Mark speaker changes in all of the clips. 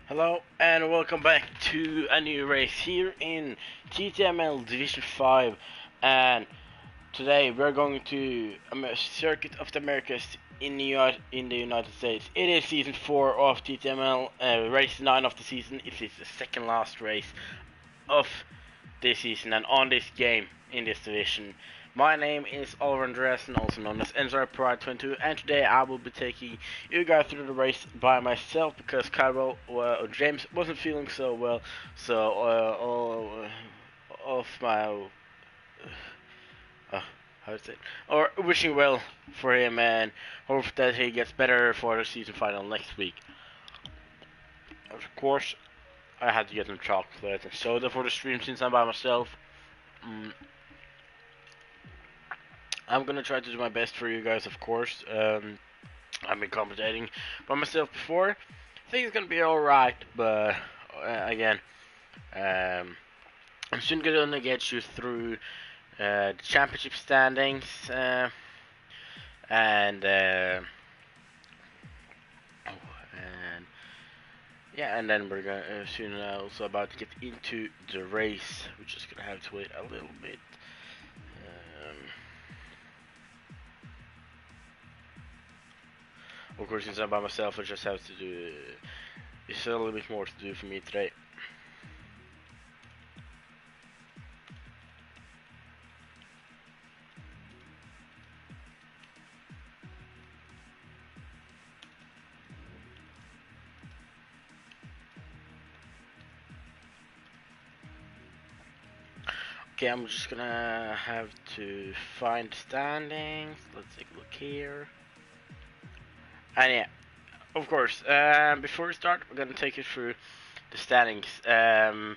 Speaker 1: Hello and welcome back to a new race here in TTML Division 5, and today we're going to a Circuit of the Americas in the United States. It is season 4 of TTML, race 9 of the season. It is the second last race of this season and on this game in this division. My name is Oliver Andreasen, also known as Enzar Pride 22, and today I will be taking you guys through the race by myself because James wasn't feeling so well, so all of my how to say it, or wishing well for him and hope that he gets better for the season final next week. Of course, I had to get some chocolate and soda for the stream since I'm by myself. I'm gonna try to do my best for you guys, of course. I've been commentating by myself before. I think it's gonna be alright, but again, I'm soon gonna get you through the championship standings and and then we're gonna soon also about to get into the race. We're just gonna have to wait a little bit. Of course, since I'm by myself, I just have to do. It's a little bit more to do for me today. Okay, I'm just gonna have to find standings. Let's take a look here. And yeah, of course, before we start, we're gonna take you through the standings. Of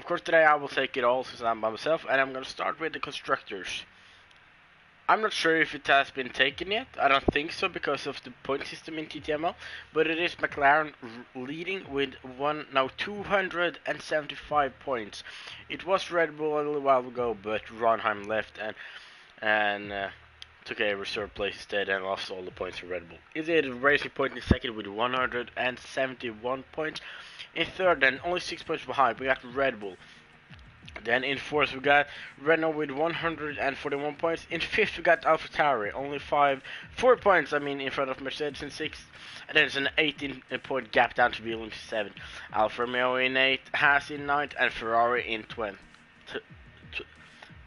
Speaker 1: course, today I will take it all since I'm by myself, and I'm gonna start with the constructors. I'm not sure if it has been taken yet. I don't think so because of the point system in TTML, but it is McLaren leading with 275 points. It was Red Bull a little while ago, but Ronheim left and took a reserve place instead and lost all the points to Red Bull. It did Racing Point in second with 171 points. In third, then only 6 points behind, we got Red Bull. Then in fourth we got Renault with 141 points. In fifth we got AlphaTauri, only 4 points. In front of Mercedes in sixth, and there's an 18-point gap down to Williams in seventh. Alfa Romeo in eighth, Haas in ninth, and Ferrari in 10th.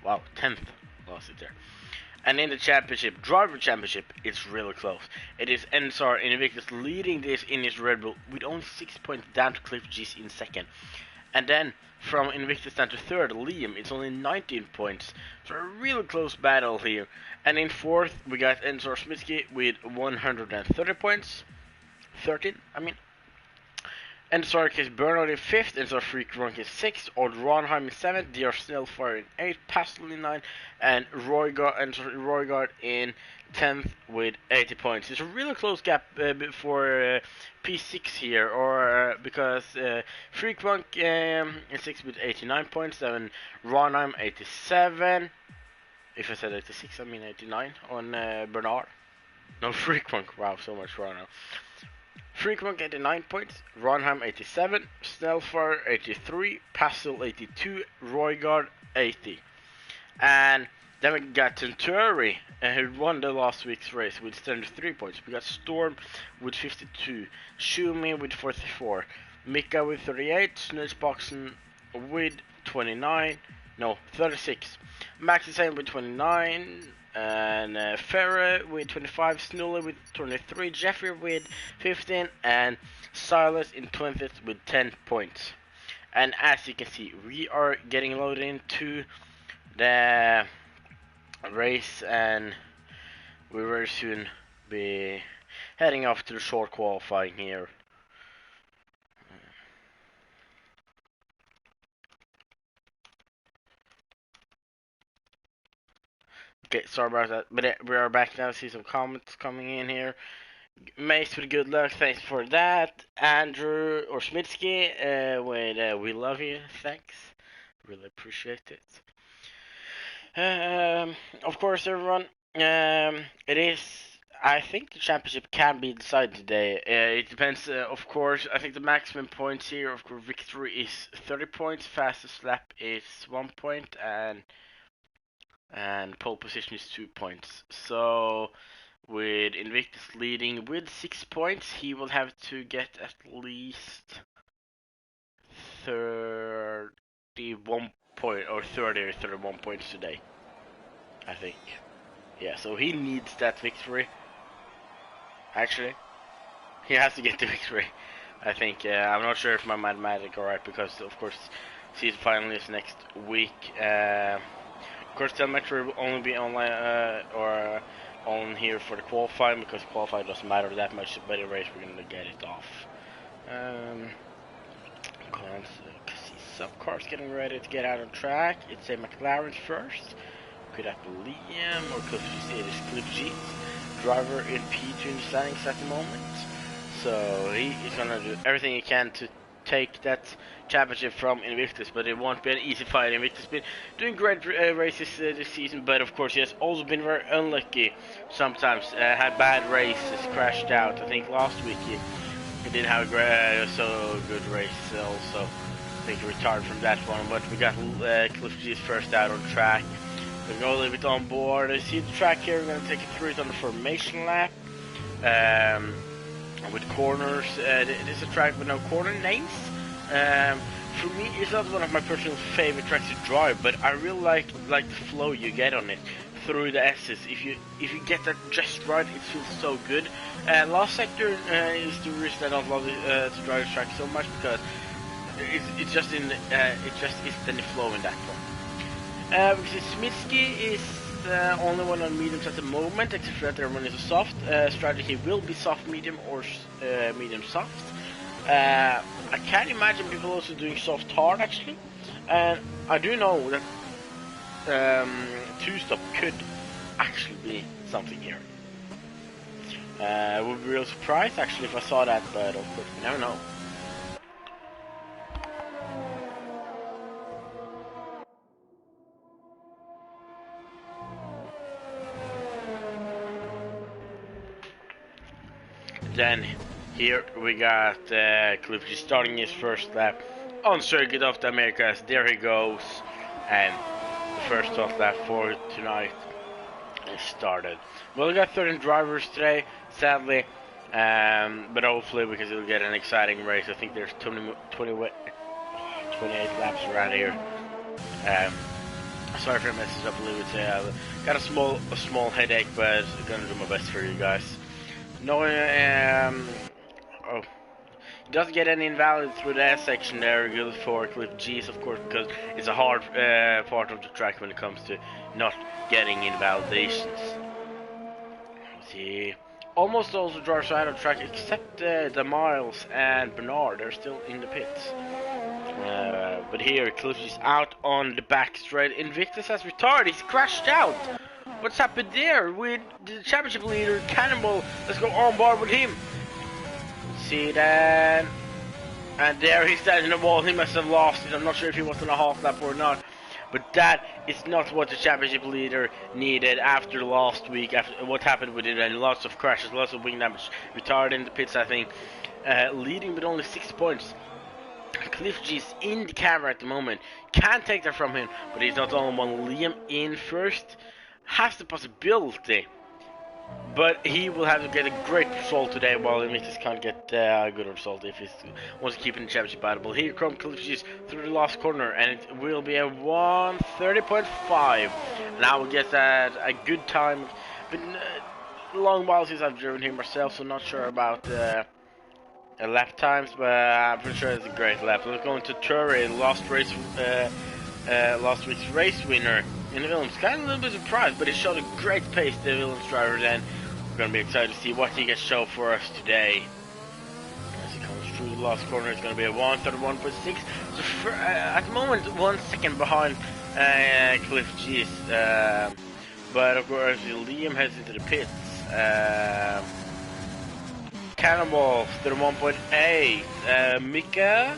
Speaker 1: Lost it there. And in the championship, driver championship, it's really close. It is Ensar Invictus leading this in his Red Bull with only 6 points down to Cliff G's in second. And then from Invictus down to third, Liam, it's only 19 points. So a really close battle here. And in fourth, we got Ensor Smitsky with 130 points. 13, Ensor Case Burnout in fifth, Ensor Freak Runk in sixth, Old Ronheim in seventh, DR Snellfire in eighth, Pastel in ninth, and Roygard in 10th with 80 points. It's a really close gap for P6 here, or because Freakrunk in 6th with 89 points, then Ronheim 87. If I said 86, I mean 89 on Bernard. No, Freakrunk, wow, so much Ronheim. Freakrunk 89 points, Ronheim 87, Snellfire 83, Pastel 82, Roygard 80. And then we got Centauri, who won the last week's race with 73 points. We got Storm with 52, Shumi with 44, Mika with 38, Snusboxen with 36, Max Insane with 29, and Ferrer with 25, Snully with 23, Jeffrey with 15, and Silas in 20th with 10 points. And as you can see, we are getting loaded into the race, and we will very soon be heading off to the short qualifying here. Okay, sorry about that, but we are back now. See some comments coming in here. Mace with good luck, thanks for that. Andrew or Smitsky with we love you, thanks. Really appreciate it. Of course, everyone. It is I think the championship can be decided today. It depends, of course. I think the maximum points here, of course, victory is 30 points, fastest lap is 1 point, and pole position is 2 points. So, with Invictus leading with 6 points, he will have to get at least 31 point or 30 or 31 points today, I think. Yeah, so he needs that victory. Actually, he has to get the victory. I think. I'm not sure if my mathematics are right because, of course, season final is next week. Of course, telemetry will only be online or on here for the qualifying because qualifying doesn't matter that much. But the race, we're gonna get it off. See some cars getting ready to get out on track. It's a McLaren first. Could that be Liam or could you see it is Cliff G's driver in P2 in the standings at the moment? So he's gonna do everything he can to take that championship from Invictus, but it won't be an easy fight. Invictus has been doing great races this season, but of course he has also been very unlucky sometimes. Had bad races, crashed out. I think last week he didn't have a so good race also. I think he retired from that one, but we got Cliff G's first out on track. We're going to go a little bit on board. I see the track here. We're going to take it through it on the formation lap. With corners. It is a track with no corner names. For me, it's not one of my personal favorite tracks to drive, but I really like the flow you get on it through the S's. If you get that just right, it feels so good. Last sector is the reason I don't love to drive the track so much because it's just in it just isn't the flow in that one. Because Smitsky is the only one on mediums at the moment, except for that everyone is a soft. Strategy will be soft medium or medium soft. I can't imagine people also doing soft hard actually. And I do know that two-stop could actually be something here. I would be real surprised actually if I saw that, but of course we never know. Then here we got Cliff G starting his first lap on Circuit of the Americas. There he goes, and the first off lap for tonight is started. Well, we got 13 drivers today, sadly, but hopefully because it'll get an exciting race. I think there's 28 laps around here. Sorry for the message up a little bit. Got a small headache, but I'm gonna do my best for you guys. No, it doesn't get any invalid through the S section there, good for Cliff G's, of course, because it's a hard part of the track when it comes to not getting invalidations. Let's see. Almost all the drivers are out of track except the Miles and Bernard. They're still in the pits. But here, Cliff is out on the back straight. Invictus has retired. He's crashed out. What's happened there with the championship leader, Cannonball? Let's go on board with him. See that? And there he's standing in the wall. He must have lost it. I'm not sure if he was on a half lap or not. But that is not what the championship leader needed after last week, after what happened with it, and lots of crashes, lots of wing damage. Retired in the pits, I think. Leading with only 6 points. Cliff G's in the camera at the moment. Can't take that from him, but he's not the only one. Liam in first. Has the possibility, but he will have to get a great result today, while Invictus can't get a good result if he wants to keep in the championship battle. Here comes Cliff G's through the last corner, and it will be a 1:30.5. Now we'll get a good time. Been a long while since I've driven here myself, so not sure about lap times, but I'm pretty sure it's a great lap. We're going to Turin, last week's race winner in the Williams. Kind of a little bit surprised, but he showed a great pace, the Williams driver, and we're going to be excited to see what he can show for us today. As he comes through the last corner, it's going to be a 1:31.6. So at the moment, 1 second behind Cliff G's. But of course, Liam heads into the pits. Cannonball, 31.8. Mika.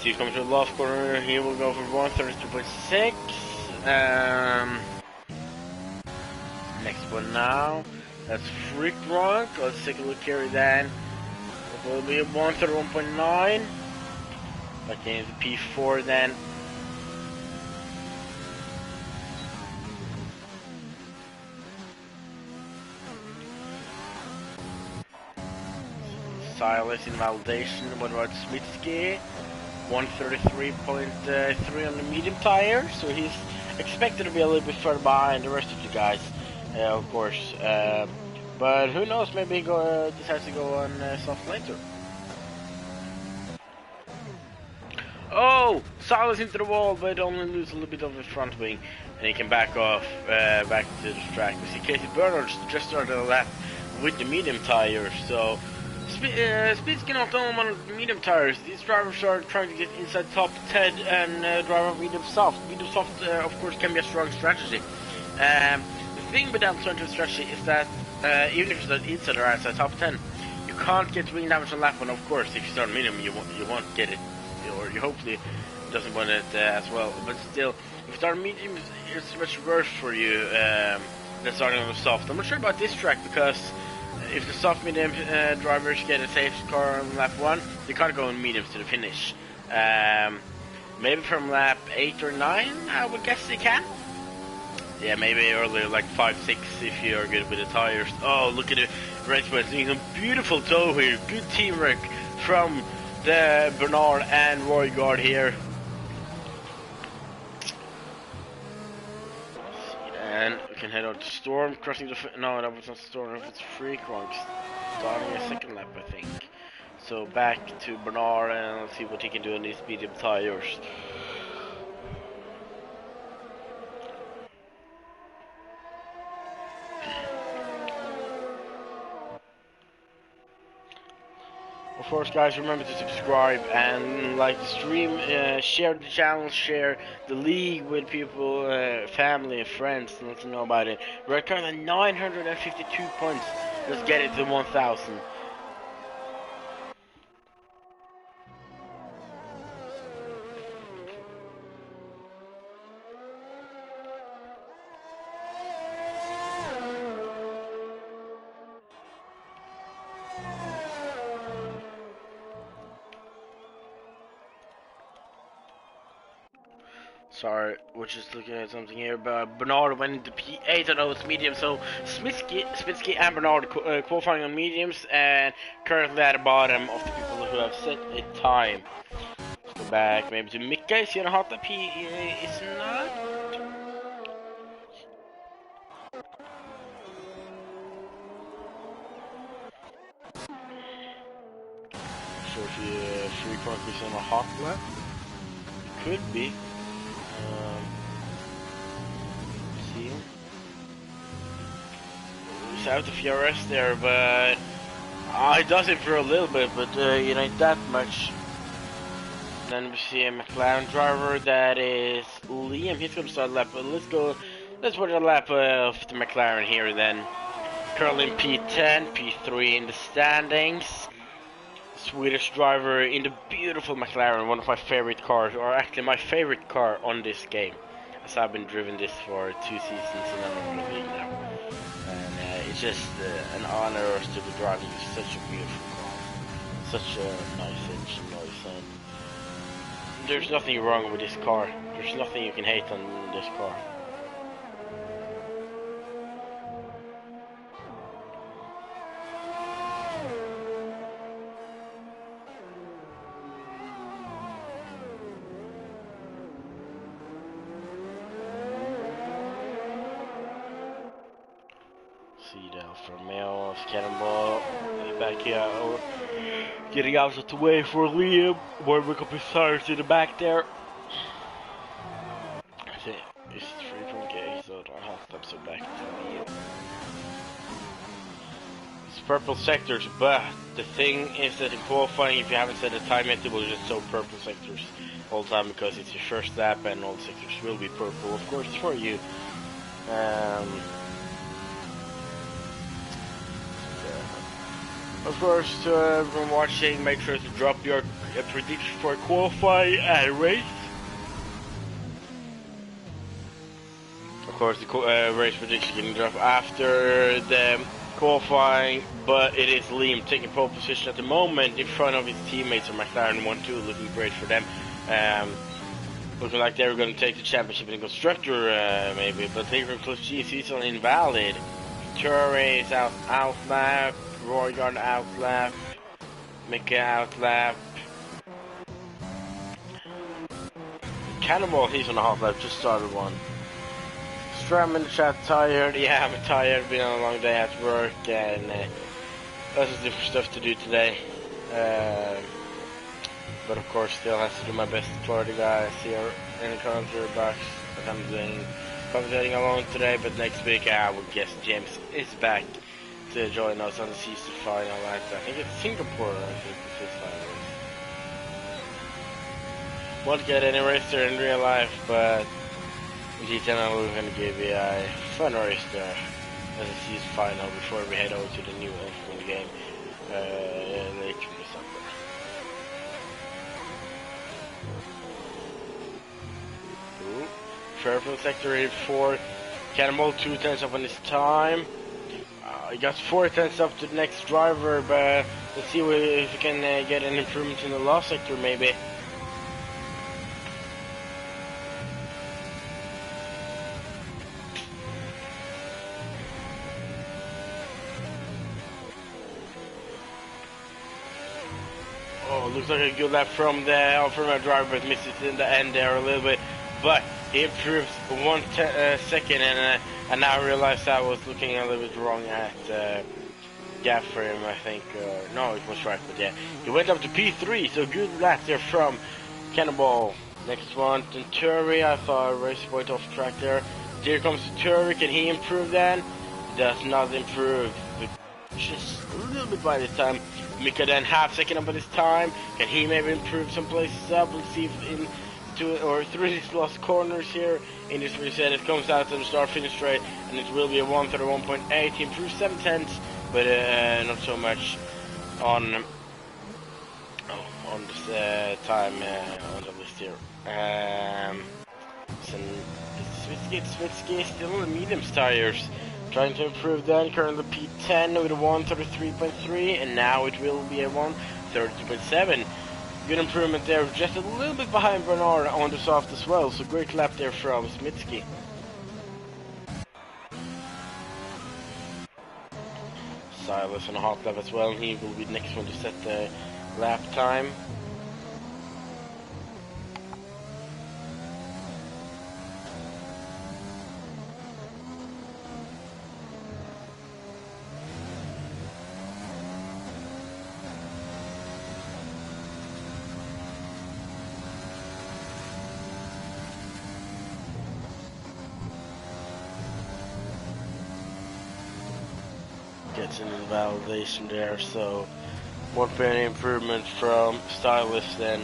Speaker 1: He's coming to the last corner. He will go for 1:32.6. Next one now. That's freak wrong. Let's take a look here then. It will be 131.9. Back in the P4 then. Silas in validation. What about Smitsky? 133.3 on the medium tire, so he's expected to be a little bit further behind the rest of you guys, of course. But who knows? Maybe he decides to go on soft later. Oh, Silas into the wall, but only lose a little bit of his front wing, and he can back off back to the track. We see Casey Bernard just started a lap with the medium tire, so. Speed's not only on medium tires. These drivers are trying to get inside top 10 and drive on medium soft. Medium soft, of course, can be a strong strategy. The thing with that sort of strategy is that even if you start inside or outside top 10, you can't get wing damage on lap 1. Of course, if you start medium, you won't get it, or you hopefully doesn't want it as well. But still, if you start medium, it's much worse for you than starting on the soft. I'm not sure about this track because. If the soft medium drivers get a safe car on lap 1, they can't go in mediums to the finish. Maybe from lap 8 or 9, I would guess they can. Yeah, maybe earlier, like 5, 6, if you are good with the tires. Oh, look at the race boys doing some beautiful tow here. Good teamwork from the Bernard and Roy Guard here. And we can head out to Storm, crossing the... No, that was not Storm, it's Freak Wrong. Starting a second lap, I think. So back to Bernard and let's see what he can do on these medium tires. Of course, guys, remember to subscribe and like the stream, share the channel, share the league with people, family and friends, and let them know about it. We're currently 952 points. Let's get it to 1,000. Sorry, we're just looking at something here, but Bernard went into P8 on those mediums, so Smitsky and Bernard qualifying on mediums, and currently at the bottom of the people who have set a time. Let's go back maybe to Mika. Is he on a hot lap? He is not. So if he frequently is on a hot lap, could be. See, he's out of FRS there, but he does it for a little bit, but it ain't that much. Then we see a McLaren driver, that is Liam. He's gonna start a lap, but let's put a lap of the McLaren here then. Currently in P10, P3 in the standings. Swedish driver in the beautiful McLaren, one of my favorite cars, or actually my favorite car on this game, as I've been driven this for 2 seasons in another league now, and it's just an honor to be driving such a beautiful car, such a nice engine noise, and there's nothing wrong with this car. There's nothing you can hate on this car. See the Alfa Romeo, Cannonball, back here, getting out of the way for Liam, warming up his tires in the back there. I think it's 3 from K, so I have to so back to Liam. It's purple sectors, but the thing is that in qualifying, if you haven't set a time yet, it will just show purple sectors all the time because it's your first lap and all the sectors will be purple, of course, for you. Of course, to everyone watching, make sure to drop your prediction for qualify and race. Of course, the race prediction getting dropped after the qualifying, but it is Liam taking pole position at the moment in front of his teammates of McLaren 1-2, looking great for them. Looking like they were going to take the championship in constructor, maybe, but they were close. G, he's on invalid. Turre is out lap, Royguard out lap, Mika out lap. Cannonball, he's on a half lap, just started one. Stram in the chat, tired. Yeah, I'm tired, been on a long day at work, and lots of different stuff to do today. But of course, still has to do my best for the guys here in the commentary box that I'm doing, commentating alone today. But next week, I would guess James is back to join us on the season final at, I think it's Singapore, I think the fifth final is. Won't get any racer in real life, but TTML we're going to give you a fun race there as a season final before we head over to the new F1 game later in December. Fairfield sector 84, Cannonball 2 tenths up on his time. He got 4 tenths up to the next driver, but let's see if we can get an improvement in the last sector maybe. Oh, looks like a good lap from our driver, but misses in the end there a little bit. But he improves 1 second, and now I realized I was looking a little bit wrong at gap for him, I think. No, it was right, but yeah. He went up to P3, so good lap there from Cannonball. Next one, Tenturi. I thought race point off track there. Here comes Tenturi. Can he improve then? He does not improve. Just a little bit by this time. Mika then half second up at his time. Can he maybe improve some places up? Let's see if through these lost corners here in this reset it comes out to the start finish straight, and it will be a 131.8. He improves 7 tenths, but not so much on this time on the list here. Switsky still on the mediums tires. Trying to improve then, currently P10 with a 133.3, and now it will be a 132.7. Good improvement there, just a little bit behind Bernard on the soft as well, so great lap there from Smitsky. Silas on a hot lap as well, and he will be the next one to set the lap time. Gets an invalidation there, so won't be any improvement from Stylist then.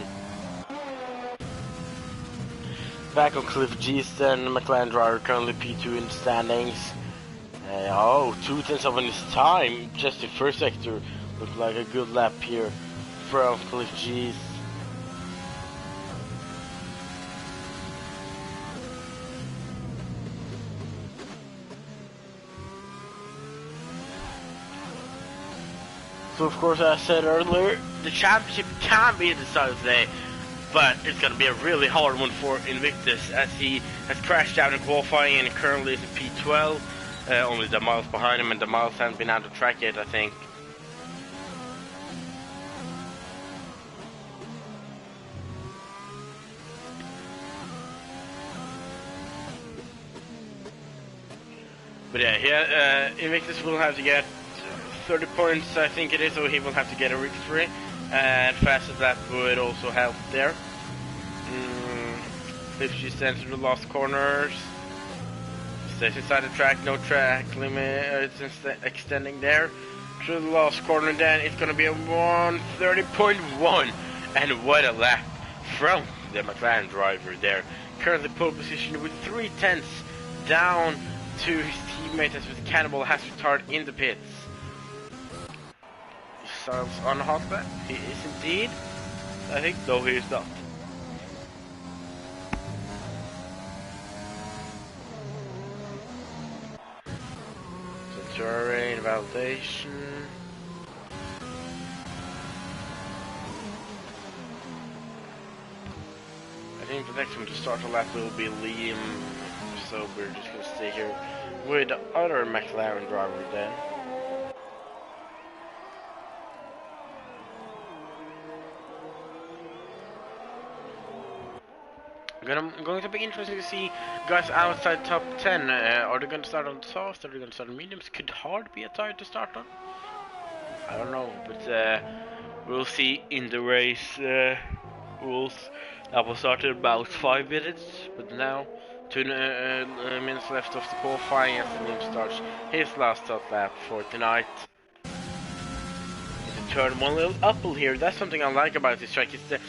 Speaker 1: Back on Cliff G's then, McLaren driver currently P2 in the standings. 2 tenths up in his time, just the first sector. Looked like a good lap here from Cliff G's. So of course, as I said earlier, the championship can be decided today, but it's going to be a really hard one for Invictus, as he has crashed out in qualifying and currently is in P12, only the miles behind him, and the miles haven't been out of track yet, I think. But yeah, Invictus will have to get 30 points, I think it is, so he will have to get a victory, and fastest lap would also help there. If she stands through the last corners, stays inside the track, no track limit, it's extending there. Through the last corner, then it's gonna be a 130.1, and what a lap from the McLaren driver there. Currently pole position with 3 tenths down to his teammate, as with Cannibal has retired in the pits. Styles on hot lap. He is indeed. I think, though he is not. Terrain, validation. I think the next one to start the lap will be Liam, so we're just gonna stay here with the other McLaren driver then. Going to be interesting to see guys outside top 10. Are they going to start on soft? Are they going to start on mediums? Could hard be a tire to start on. I don't know, but we'll see in the race rules. That will start in about 5 minutes, but now 2 minutes left of the qualifying as the team starts his last top lap for tonight. Turn 1 little uphill here. That's something I like about this track. It's the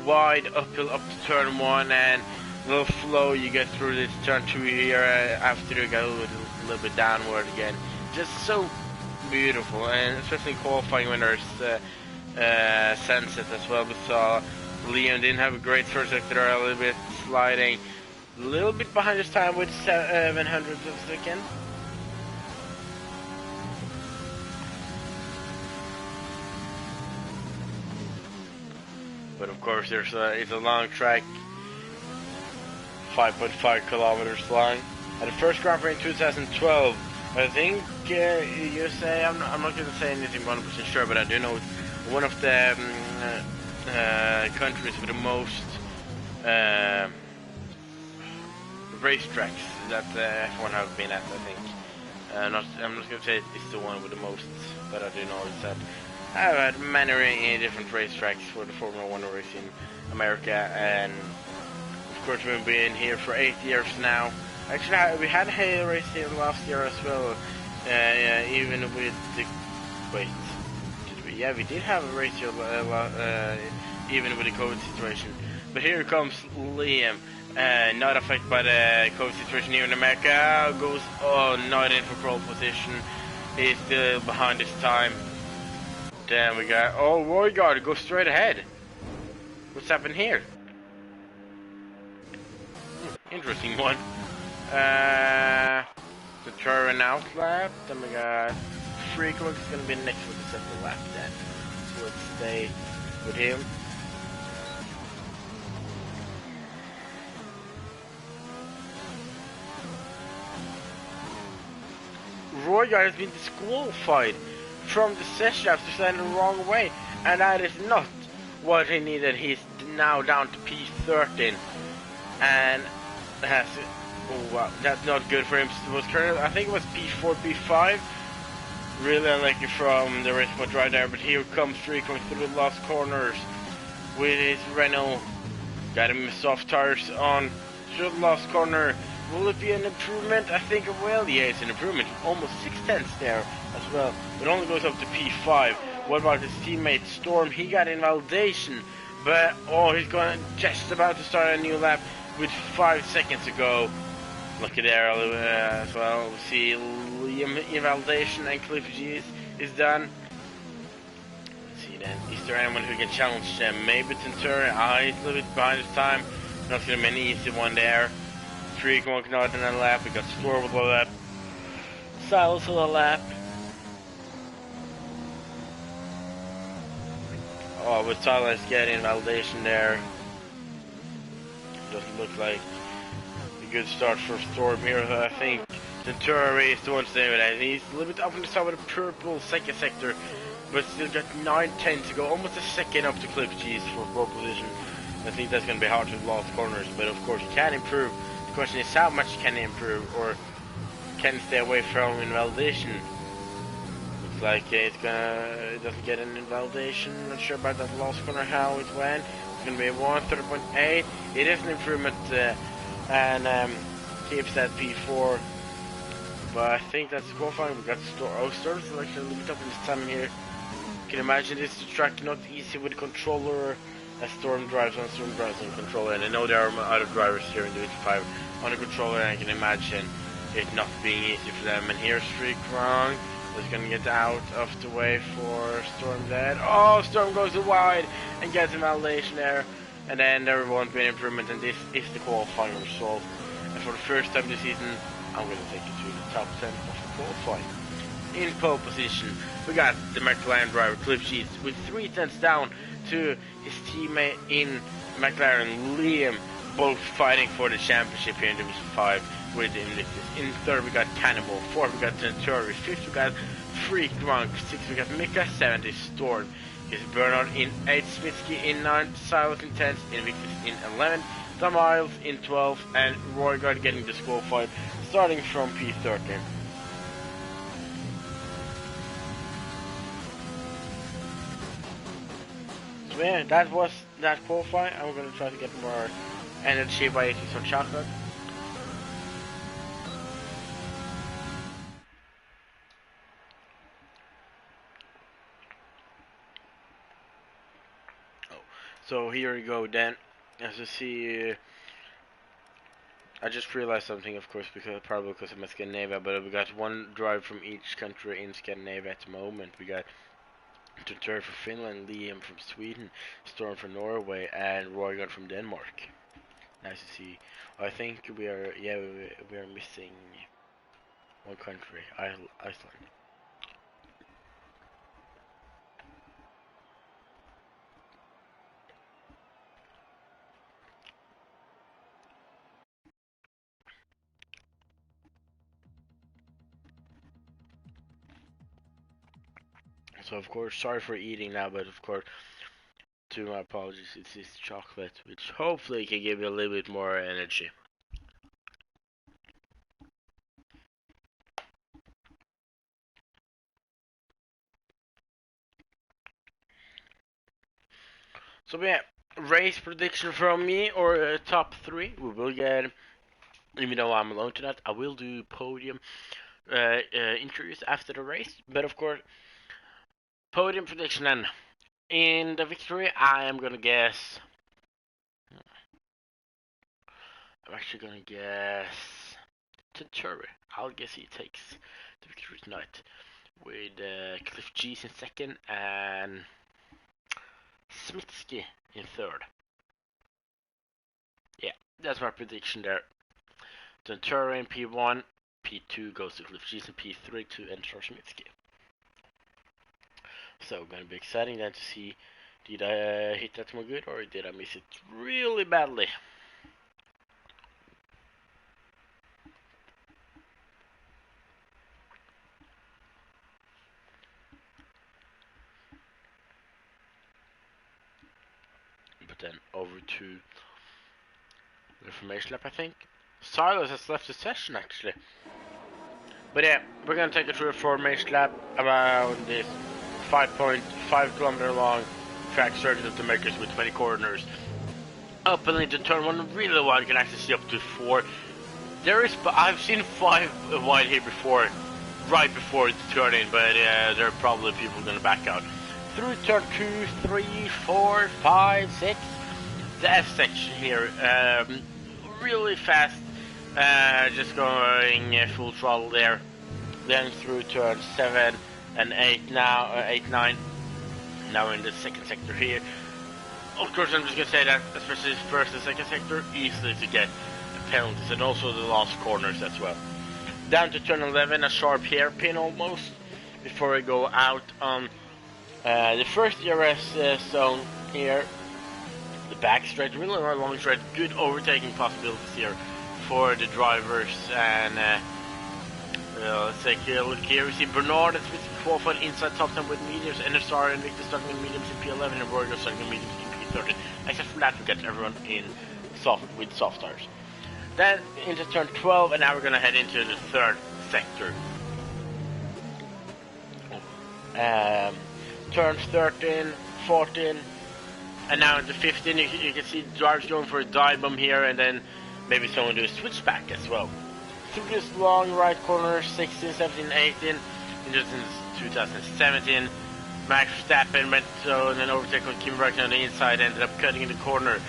Speaker 1: wide uphill up to turn 1 and little flow you get through this turn 2 here after you go a little bit downward again. Just so beautiful, and especially qualifying when there's sunset as well. We saw Liam didn't have a great first sector, a little bit sliding, a little bit behind his time with 700ths of a second. But of course, it's a long track, 5.5 kilometers long. At the first Grand Prix in 2012, I think you say I'm not going to say anything 100% sure, but I do know it's one of the countries with the most racetracks that F1 have been at. I think I'm not going to say it's the one with the most, but I do know it's that. I've had many different racetracks for the Formula 1 race in America, and of course we've been here for 8 years now. Actually, we had a race here last year as well, even with the... wait, did we? Yeah, we did have a race here even with the COVID situation. But here comes Liam, not affected by the COVID situation here in America, goes, not in for pole position, he's still behind his time. Then we got, Roygaard goes straight ahead. What's happened here? Interesting one. The turn out lap. Then we got Freakwork is gonna be next with the second lap then. So let's stay with him. Roygaard has been disqualified from the session after standing the wrong way, and that is not what he needed. He's now down to P13 and has, wow, that's not good for him. It was currently, I think it was P4, P5, really unlucky from the race point right there. But here comes Freak going through the last corners with his Renault, got him soft tires on through the last corner. Will it be an improvement? I think it will. Yeah, it's an improvement. Almost 6/10 there as well. It only goes up to P5. What about his teammate Storm? He got invalidation, but he's going just about to start a new lap with 5 seconds to go. Lucky there as well. We see Liam invalidation and Cliff G is done. Let's see then. Is there anyone who can challenge them? Maybe Tentura. He's a little bit behind his time. Not going to be an easy one there. Freak walking out in a lap. We got Storm with a lap. Silas with a lap. With Silas getting validation there. Doesn't look like a good start for Storm here. I think Ventura is the one to stay with that. He's a little bit up on the side with a purple second sector, but still got 9/10 to go. Almost a second up to Cliff G's for pole position. I think that's going to be hard to lost corners, but of course he can improve. The question is how much can he improve, or can he stay away from invalidation? Looks like it doesn't get an invalidation. Not sure about that last corner how it went. It's going to be a 130.8. It is an improvement and keeps that P4. But I think that's qualifying. We got Storm's actually a little bit up in this time here. You can imagine this track not easy with the controller. As Storm drives on controller, and I know there are other drivers here in the 5 on the controller, and I can imagine it not being easy for them. And here's Freak wrong. He's gonna get out of the way for Storm dead. Storm goes wide and gets a validation there, and then there won't be an improvement, and this is the qualifying result. And for the first time this season, I'm gonna take you to the top 10 of the qualifying. in pole position. We got the McLaren driver Cliff Sheets with 3 tenths down to his teammate in McLaren Liam, both fighting for the championship here in Division 5 with the Invictus. In third we got Cannibal, fourth we got Centauri, fifth we got Freak Drunk, sixth we got Mika, seventh is Storm, is Bernard in 8th, Smitsky in 9th, Silas in 10th, Invictus in 11th, The Miles in 12th, and Roygard getting disqualified starting from P13. So yeah, that was that qualifying. I'm gonna try to get more energy by eating some chocolate. So here we go then. As you see, I just realized something, of course, probably because I'm in Scandinavia, but we got one drive from each country in Scandinavia at the moment. We got Tutur from Finland, Liam from Sweden, Storm from Norway, and Roygard from Denmark. Nice to see. I think we are missing one country, Iceland. So of course, sorry for eating now, but of course, to my apologies, it's this chocolate, which hopefully can give you a little bit more energy. So yeah, race prediction from me, or top 3, we will get, even though I'm alone tonight, I will do podium interviews after the race, but of course, podium prediction. And in the victory, I am gonna guess, I'm actually gonna guess Tenturi. I'll guess he takes the victory tonight, with Cliff G's in second and Smitsky in third. Yeah, that's my prediction there. Tenturi in P1, P2 goes to Cliff G's, and P3 to enter Smitsky. So gonna be exciting then to see, did I hit that more good or did I miss it really badly? But then over to the information lap, I think. Silas has left the session actually. But yeah, we're gonna take it through a formation lap around this 5.5 kilometer long track circuit of the makers with 20 corners. Up and into turn 1 really wide, you can actually see up to 4. I've seen 5 wide here before, right before it's turning, but there are probably people gonna back out. Through turn 2, 3, 4, 5, 6, the F section here, really fast, just going full throttle there. Then through turn 7 and 8 now, 8, 9, now in the second sector here. Of course, I'm just gonna say that, especially first and second sector, easily to get penalties, and also the last corners as well. Down to turn 11, a sharp hairpin almost, before we go out on the first DRS zone here. The back straight, really long straight, good overtaking possibilities here for the drivers. And let's take a look here. We see Bernard and Smith qualified inside top 10 with mediums, NSR and Victor starting with mediums in P11, and Roger starting with mediums in P13. Except for that, we get everyone in soft tires. Then into turn 12, and now we're gonna head into the third sector. Turns 13, 14, and now into 15, you can see drivers going for a dive bomb here, and then maybe someone do a switchback as well. Through this long right corner, 16, 17, 18, just in 2017, Max Verstappen went and then overtaken with Kim Räikkönen on the inside, ended up cutting in the corner,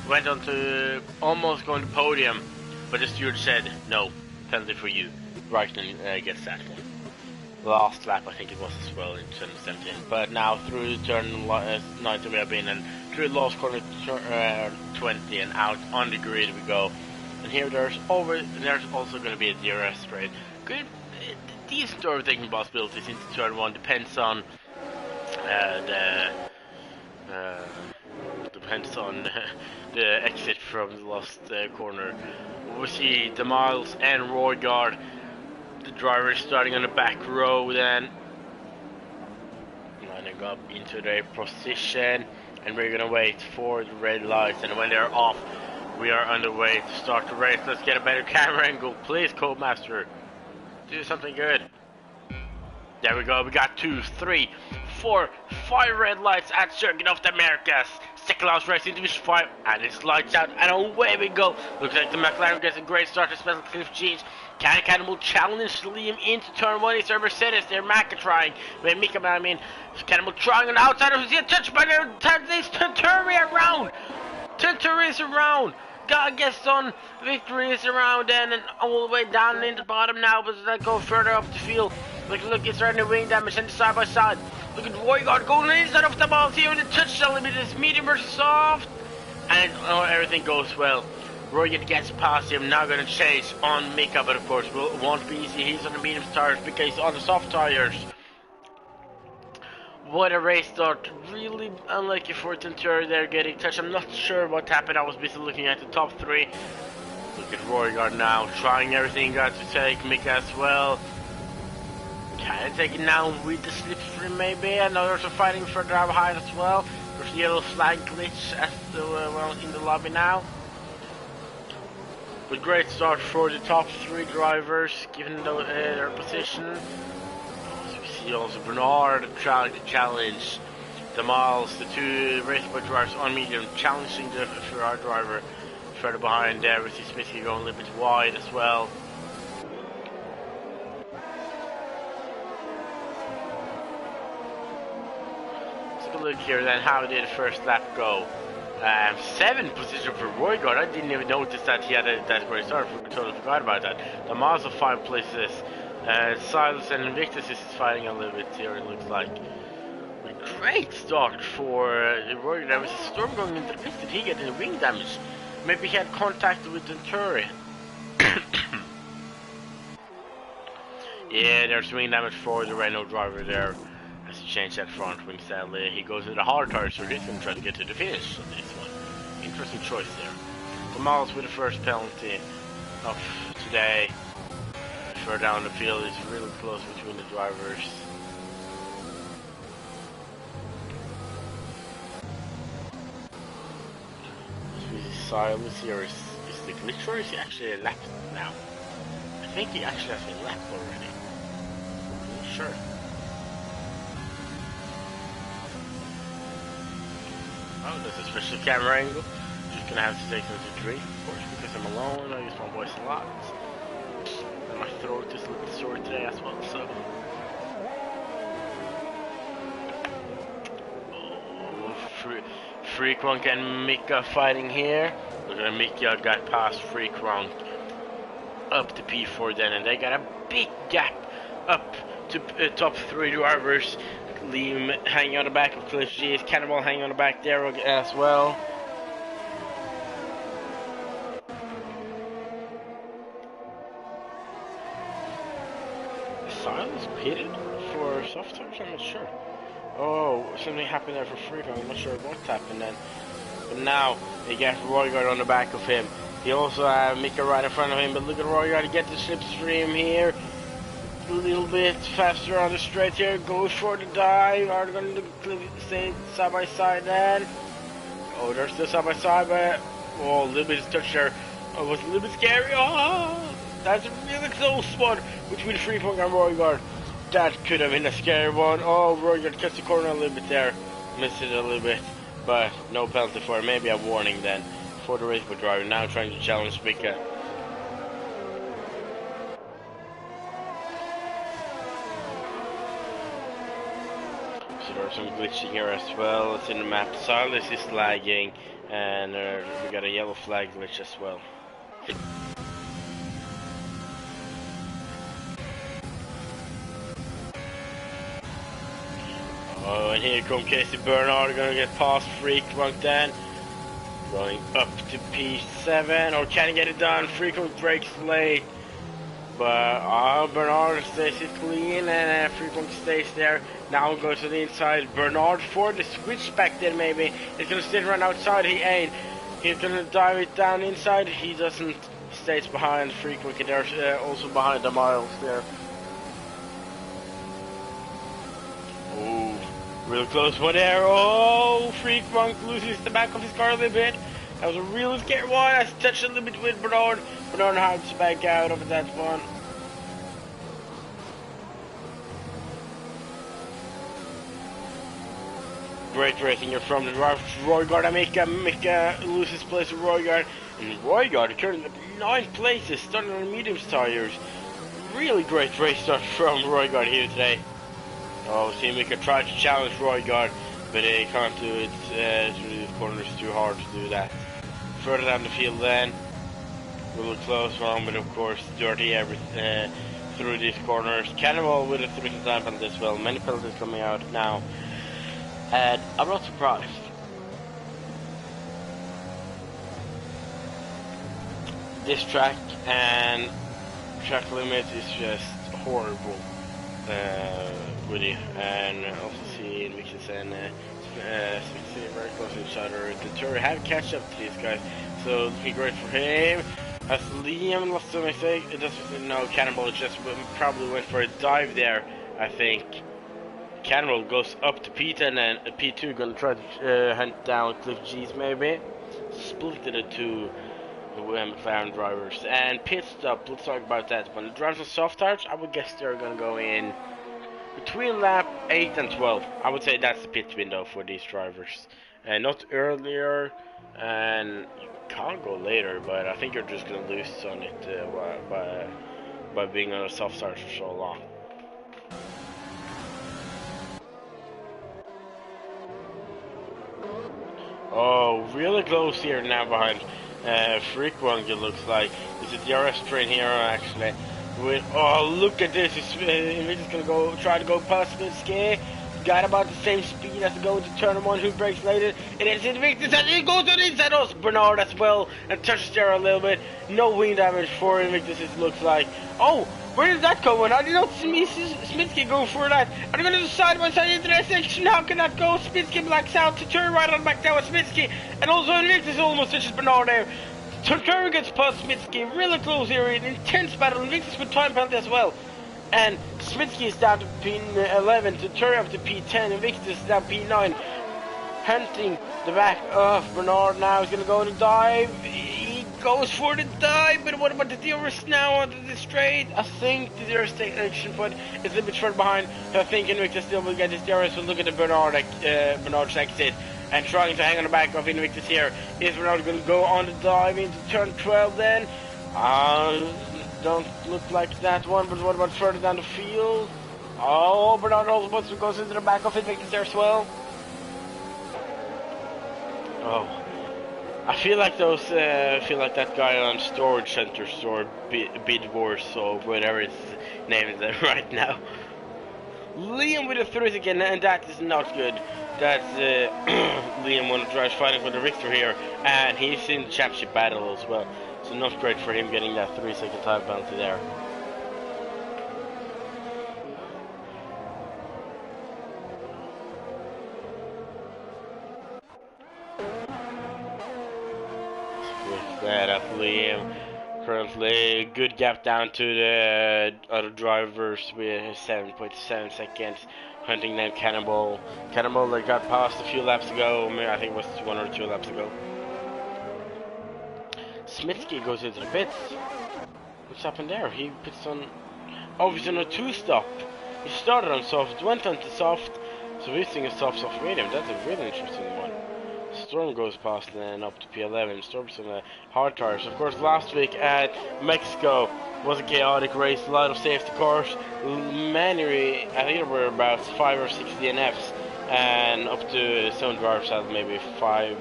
Speaker 1: went on to almost going to podium, but the steward said, no, penalty for you. Räikkönen gets that one. Last lap, I think it was as well in 2017. But now through turn 19 we have been, and through the last corner 20 and out on the grid we go. And here there's also going to be a DRS straight. Good, decent overtaking possibilities into turn 1. Depends on the exit from the last corner. We see the Miles and Roygaard, the drivers starting on the back row, then lining up into their position, and we're gonna wait for the red lights, and when they're off, we are underway to start the race. Let's get a better camera angle, please, Codemaster. Do something good. There we go, we got 2, 3, 4, 5 red lights at Circuit of the Americas. Second last Racing Division 5, and it's lights out, and away we go. Looks like the McLaren gets a great start, especially Cliff G's. Cannibal challenge Liam into turn 1. It's their Mercedes, their Maka trying. Cannibal trying on the outside of his touch by their Tenturi around. Tenturi is around. God gets on. Victory is around, and all the way down in the bottom now, but let's go further up the field. Look, it's right in the wing damage and side by side. Look at Roygaard going inside of the balls here, and the touchdown limit is medium versus soft. And everything goes well. Roygaard gets past him, now gonna chase on Mika, but of course it won't be easy. He's on the medium tires because he's on the soft tires. What a race start. Really unlucky for Tenturi there getting touched. I'm not sure what happened. I was busy looking at the top 3. Look at Roygaard now, trying everything got to take Mika as well. Kind of taking down with the slipstream maybe, and others are fighting for drive behind as well. There's a yellow flag glitch as well in the lobby now. But great start for the top 3 drivers, given their position. So we see also Bernard trying to challenge the Miles, the 2 raceboat drivers on medium, challenging the Ferrari driver further behind there. We see Smithy going a little bit wide as well. Look here then, how did the first lap go? 7th position for Roygaard. I didn't even notice that he had that great start. Totally forgot about that. The Miles of 5 places. Silas and Invictus is fighting a little bit here, it looks like. A great start for Roygaard. There was a storm going into the pits. Did he get any wing damage? Maybe he had contact with Tenturi. Yeah, there's wing damage for the Renault driver there. Has to change that front wing, sadly. He goes to the hard tires, so he's going to try to get to the finish on this one. Interesting choice there. The Miles with the first penalty of today. Further down the field is really close between the drivers. Silas here is the glitch, or is he actually lapped now? I think he actually has been lapped already. I'm not sure. Oh, there's a special camera angle. Just gonna have to take some to drink, of course, because I'm alone. I use my voice a lot. And my throat is a little sore today as well, so. Oh, Freakrunk and Mika fighting here. Look at Mika got past Freakrunk up to P4 then, and they got a big gap up to top 3 drivers. Liam hanging on the back of Cliff G's, Cannibal hanging on the back there as well. Silence pitted for soft touch? I'm not sure. Oh, something happened there for Freakrunk. I'm not sure what happened then. But now they get Roygaard on the back of him. He also has Mika right in front of him, but look at Roygaard get the slipstream here. A little bit faster on the straight here, goes for the dive. Are going to stay side by side then? Oh, they're still side by side, but oh, a little bit of touch there. Oh, it was a little bit scary. Oh, that's a really close one between Freakrunk and Roygaard. That could have been a scary one. Oh, Roygaard cuts the corner a little bit there, missed it a little bit, but no penalty for it. Maybe a warning then for the raceboat driver. Now trying to challenge Mika. There's some glitching here as well. It's in the map. Silas is lagging, and we got a yellow flag glitch as well. Oh, and here comes Casey Bernard, gonna get past Freakrunk then. Going up to P7, or can he get it done? Freakrunk breaks late. But Bernard stays it clean, and Freebank stays there. Now goes to the inside. Bernard for the switch back there, maybe. He's gonna sit around outside. He ain't. He's gonna dive it down inside. He doesn't. Stays behind Freebank, and there's also behind the miles there. Oh, real close one there. Oh, Freebank loses the back of his car a little bit. That was a real scary one. I touched a little bit with Bernard. Bernard had to back out of that one. Great racing here from the driver Roygaard. Mika loses place to Roygaard. And Roygaard currently 9 places, starting on medium tires. Really great race start from Roygaard here today. Oh, see, Mika tried to challenge Roygaard, but he can't do it through the corners. Too hard to do that. Further down the field then, a little close one, but of course dirty through these corners. Cannonball with a 3 time penalty as well. Many penalties coming out now, and I'm not surprised. This track and track limit is just horrible with it, and also see Mixes and very close to each other. The Tour have catch up to these guys, so it'll be great for him. As Liam lost to mistake, it doesn't know. Cannonball just probably went for a dive there, I think. Cannonball goes up to P10 and P2 gonna try to hunt down Cliff G's maybe. Split the two McLaren drivers. And pit stop, let's talk about that. When the drivers on soft tires, I would guess they're gonna go in between lap 8 and 12. I would say that's the pit window for these drivers. Not earlier, and you can't go later, but I think you're just gonna lose on it by being on a soft tires for so long. Oh, really close here now behind Freakwang, it looks like. It's a DRS train here, actually. Oh, look at this. Invictus gonna try to go past Spinski. Got about the same speed as to go into turn 1, who breaks later. It is Invictus, and he goes to the inside of Bernard as well, and touches there a little bit. No wing damage for Invictus, it looks like. Oh, where did that go? And I did not see Smitsky go for that. I'm going to do side by side into that section. How can that go? Smitsky blacks out to turn right on back down with Smitsky. And also Invictus almost touches Bernard there. Turn gets past Smitsky. Really close here. An intense battle. Invictus with time penalty as well. And Smitsky is down to P11 to turn up to P10. Invictus is down P9. Hunting the back of Bernard now. He's going to go to dive. He goes for the dive, but what about the DRS now onto the straight? I think the DRS action point is a little bit further behind. So I think Invictus still will get his DRS. We'll look at the Bernard's exit and trying to hang on the back of Invictus here. Is Bernard going to go on the dive into turn 12 then? Don't look like that one, but what about further down the field? Oh, Bernard also goes into the back of Invictus there as well. Oh, I feel like that guy on Storage Center or Bid Wars or whatever its name is right now. Liam with a threat again, and that is not good. That's Liam one of the drivers fighting for the victory here, and he's in the championship battle as well. So not great for him getting that 3-second time penalty there. That's Liam. Currently, good gap down to the other drivers with 7.7 seconds. Hunting them Cannonball. Cannonball that got past a few laps ago. I think it was 1 or 2 laps ago. Smitsky goes into the pits. What's happened there? He pits on. Oh, he's on a 2-stop. He started on soft, went on to soft. So we're seeing a soft medium. That's a really interesting one. Storm goes past and then up to P11. Storm's on the hard tires. Of course, last week at Mexico was a chaotic race. A lot of safety cars. Many, I think there were about 5 or 6 DNFs. And up to some drivers had maybe 4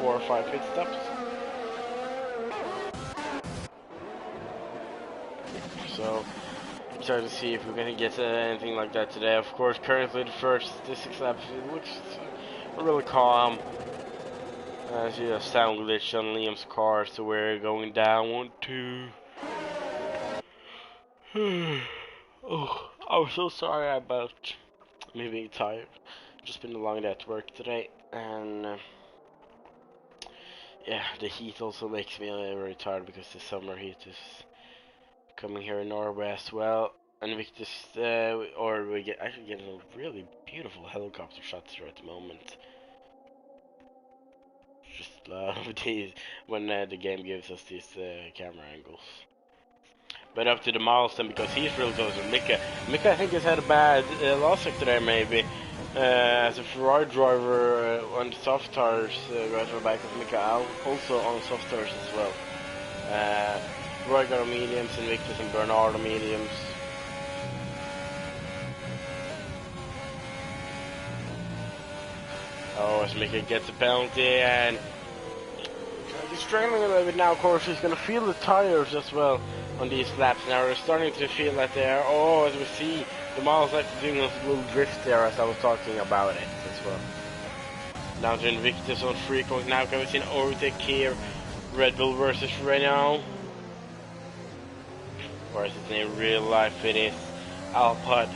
Speaker 1: or 5 pit stops. So, try to see if we're gonna get anything like that today. Of course, currently the 6 laps, it looks really calm. I see a sound glitch on Liam's car, so we're going down 1, 2. Oh, I'm so sorry about me being tired. Just been a long day at work today, and yeah, the heat also makes me very tired because the summer heat is coming here in Norway as well. And we just, or we get actually getting a really beautiful helicopter shots here at the moment. Just love these when the game gives us these camera angles. But up to the milestone because he's real close with Mika. Mika, I think, has had a bad last sector there, maybe. As a Ferrari driver on the soft tires, right from the back of Mika out, also on soft tires as well. Roy got on mediums, Invictus and Bernard on mediums. Oh, as Mika gets a penalty, and he's struggling a little bit now. Of course, he's going to feel the tires as well on these laps. Now we're starting to feel that they are, as we see, the miles actually doing a little drift there as I was talking about it as well. Now to Invictus on free course. Now can we see an overtake here? Red Bull versus Renault. Or is it in real life? It is Alpine.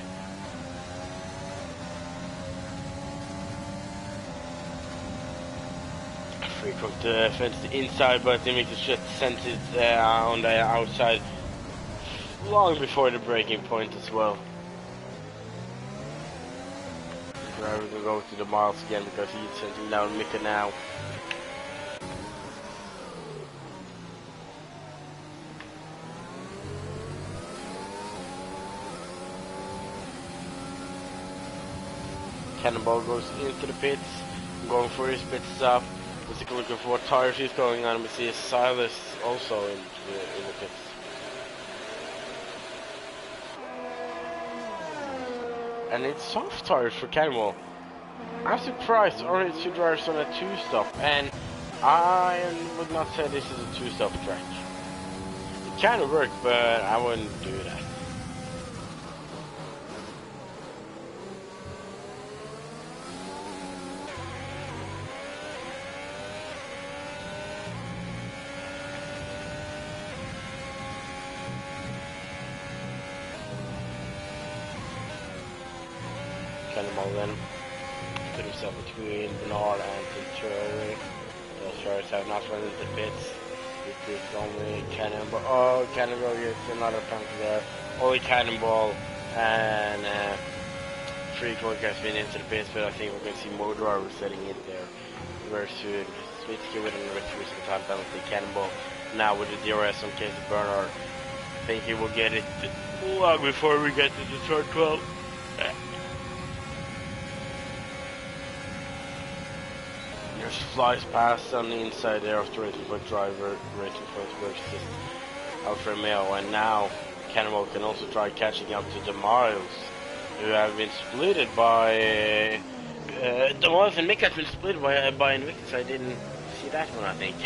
Speaker 1: Free course defends the inside, but Invictus just sent it on the outside long before the breaking point as well. Driver will go to the miles again because he's sending down Mika now. Cannonball goes into the pits, going for his pit stop. Let's take a look at what tires he's going on. We see Silas also in the pits. And it's soft tires for Cannonball. I'm surprised already two drivers on a 2-stop, and I would not say this is a 2-stop track. It kind of worked, but I wouldn't do that. Cannonball then put himself between Bernard and Tinturi. Those drivers have not run into the pits. It is only Cannonball. Oh, Cannonball gets another penalty there. Only Cannonball and Free Court has been into the pits, but I think we're going to see more drivers setting in there very soon. Switsky with another 3 time penalty. Cannonball now with the DRS on case of Bernard. I think he will get it long before we get to the third 12. Just flies past on the inside there after Racing Point driver, Racing Point versus Alfa Romeo, and now Cannonball can also try catching up to the Miles, who have been splitted by the Miles and Mick has been split by Invictus. I didn't see that one, I think.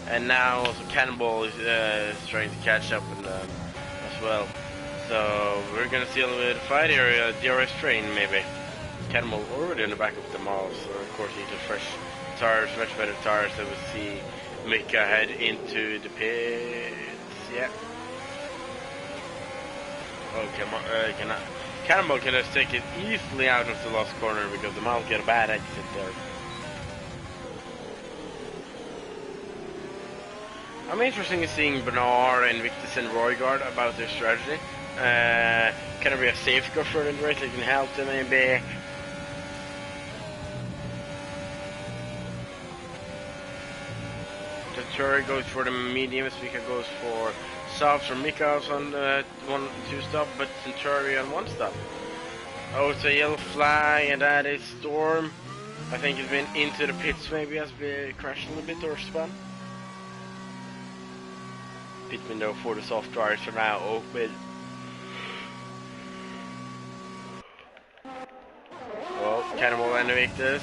Speaker 1: And now also Cannonball is trying to catch up with them as well. So we're gonna see a little bit of fight here, DRS train maybe. Cannonball already on the back of the Miles, so of course he's a fresh tires, much better tires, so we'll see Mika head into the pits. Yeah. Oh, come on, Cannonball can just take it easily out of the last corner because the Miles get a bad exit there. I'm interested in seeing Bernard and Victus and Roygaard about their strategy. Can there be a safeguard for the race that can help them maybe? Tinturi goes for the mediums, Mika goes for softs, or Mika's on the 1-2 stop, but Tinturi on 1 stop. Oh, it's a yellow flag, and that is Storm. I think it's been into the pits, maybe has been crashed a little bit or spun. Pit window for the soft tires are now open. Well, Cannonball and Invictus.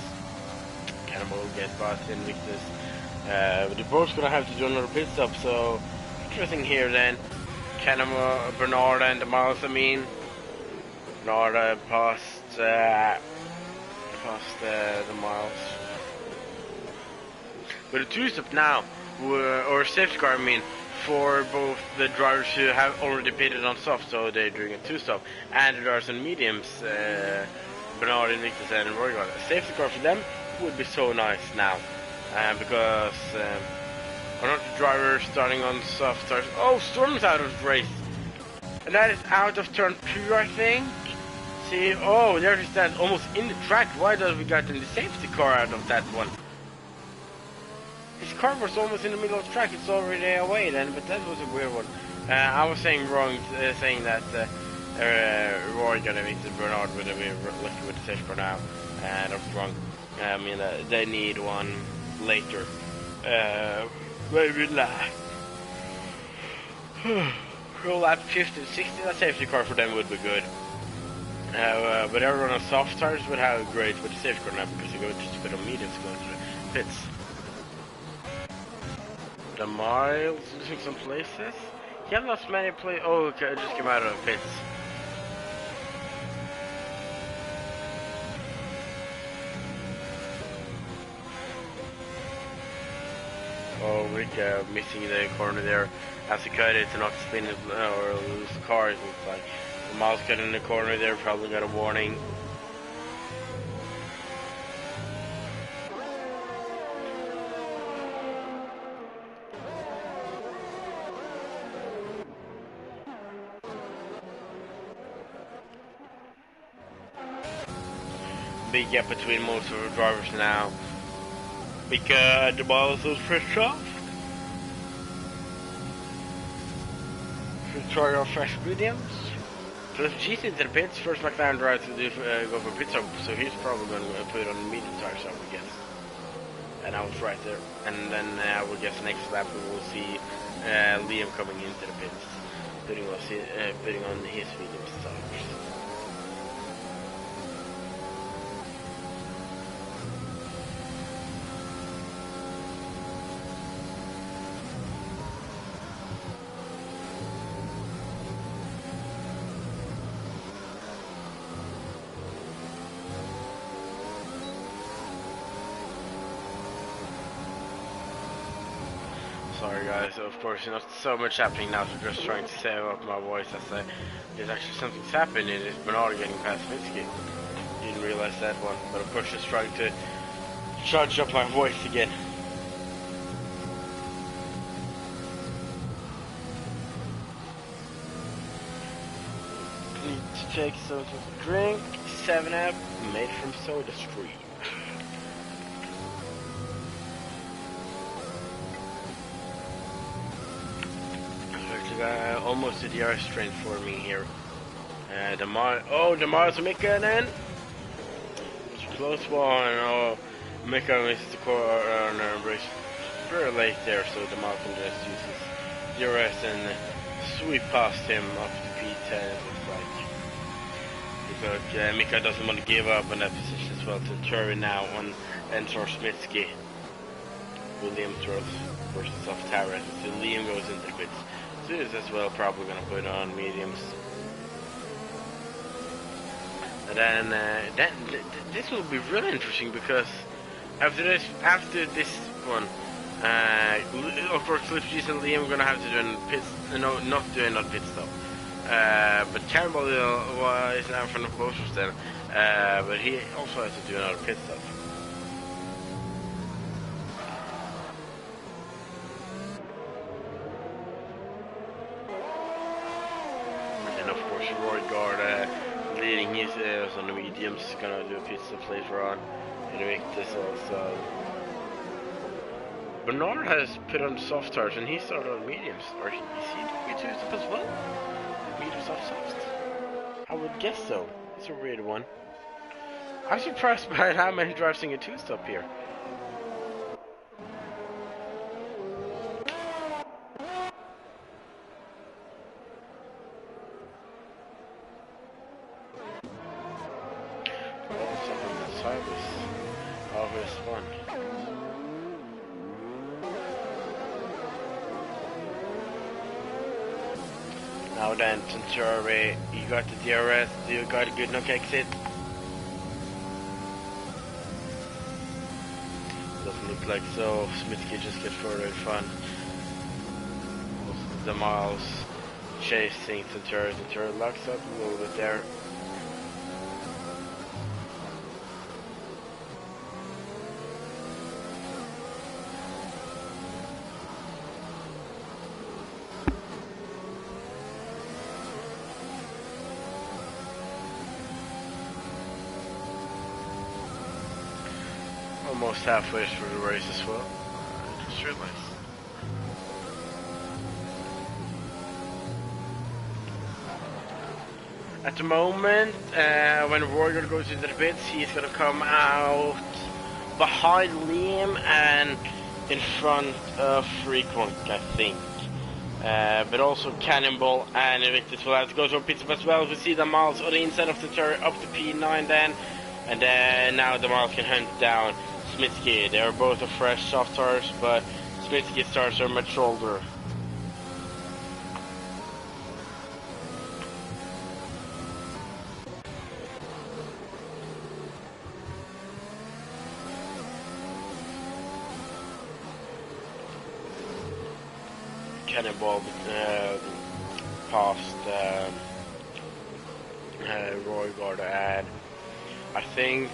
Speaker 1: Cannonball gets past Invictus. But they're both gonna have to do another pit stop, so interesting here then. Cannonball, Bernard and the Miles, Bernard past the Miles. But a 2-stop now, or safety car, for both the drivers who have already pitted on soft, so they're doing a 2-stop, and the drivers on mediums, Bernard, Invictus, and Royal. A safety car for them would be so nice now, because another driver starting on soft tires. Oh, Storm's out of the race, and that is out of turn 2, I think. See, oh, there he stands almost in the track. Why don't we get the safety car out of that one? His car was almost in the middle of the track. It's already away then, but that was a weird one. I was saying wrong, saying that Roy got evicted. Bernard would have been lucky with the safety car now. That was wrong. I mean, they need one later. Maybe last. Roll up 50 60, that safety car for them would be good. But everyone on soft tires would have a great with the safety car now, because they go just a bit on mediums going to the pits. The miles losing some places. He had lost many places. Oh, okay, I just came out of the pits. Oh, Rick missing the corner there. Has to cut it to not spin it or lose the car. It looks like the miles cut in the corner there. Probably got a warning. Big gap between most of the drivers now. Because the miles was fresh off. Try our fresh mediums. Plus G's into the pits. First McLaren driver to go for pit stop, so he's probably going to put it on the medium tires, I would guess. And I was right there. And then I would guess next lap we will see Liam coming into the pits, putting on his medium tires. Sorry guys, of course not so much happening now, so just trying to save up my voice as there's actually something's happening. It is Bernard getting past Minsky. Didn't realize that one, but of course just trying to charge up my voice again. Need to take some drink, 7-Up, made from Soda Stream. Almost a DRS train for me here. The miles of Mika then. It's a close one. Oh, Mika misses the corner race very late there, so the miles can just use his DRS and sweep past him up to P10. It looks like because Mika doesn't want to give up on that position as well. To Turry now on Ensor Smitsky. William throws versus off Tyrant. So Liam goes into the pits. Is as well probably gonna put on mediums, and then this will be really interesting because after this one, of course Slipg's and Liam gonna have to do a pit, not do another pit stop, but Campbell is now in front of both of them, but he also has to do another pit stop. Leading his on the mediums, gonna do a pit stop later on in Invictus also. Bernard has put on the soft tires and he started on mediums, or is he doing a 2-stop as well? Medium soft. I would guess so. It's a weird one. I'm surprised by how many drives in a 2-stop here. Now then, Centauri, you got the DRS, you got a good knock exit. Doesn't look like so. Smitsky just get further in front. the miles chasing Centaurus. Centaurus locks up a little bit there. Almost halfway through the race as well. Just realized. At the moment, when Warrior goes into the pits, he's gonna come out behind Liam and in front of Freakrunk, I think. But also Cannonball and Invictus will have to go to a pit stop as well. We see the miles on the inside of the turret up to P9 then. And then now the miles can hunt down Smitsky. They are both a fresh soft tires, but Smitsky's tires are much older. Cannonball past Royguard, and I think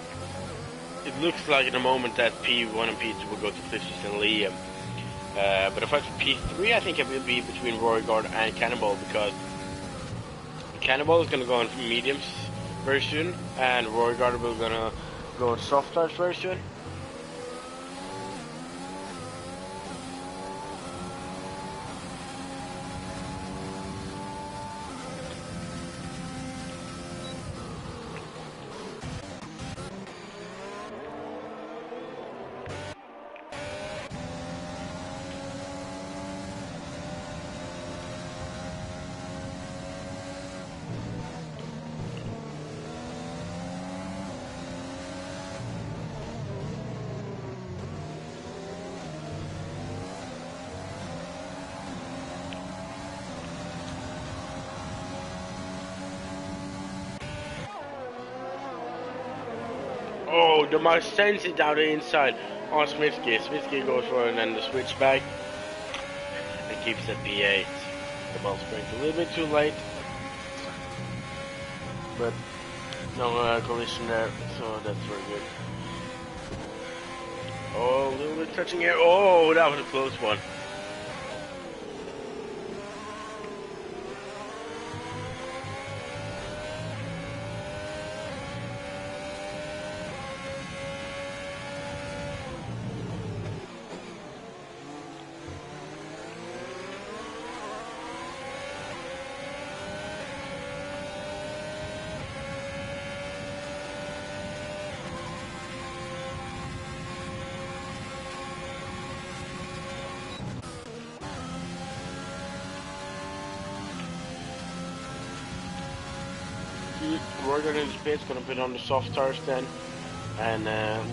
Speaker 1: it looks like at the moment that P1 and P2 will go to Cliffs and Liam. But if I for P3, I think it will be between Royguard and Cannonball, because Cannonball is going to go on mediums very soon, and Royguard will going to go on soft tires very soon. Oh, the most sends it down the inside on Smitsky. Smitsky goes for it and then the switchback and keeps at P8. The ball springs a little bit too late, but no collision there, so that's very good. Oh, a little bit touching here. Oh, that was a close one. Roger in his pit's gonna put on the soft tires then, and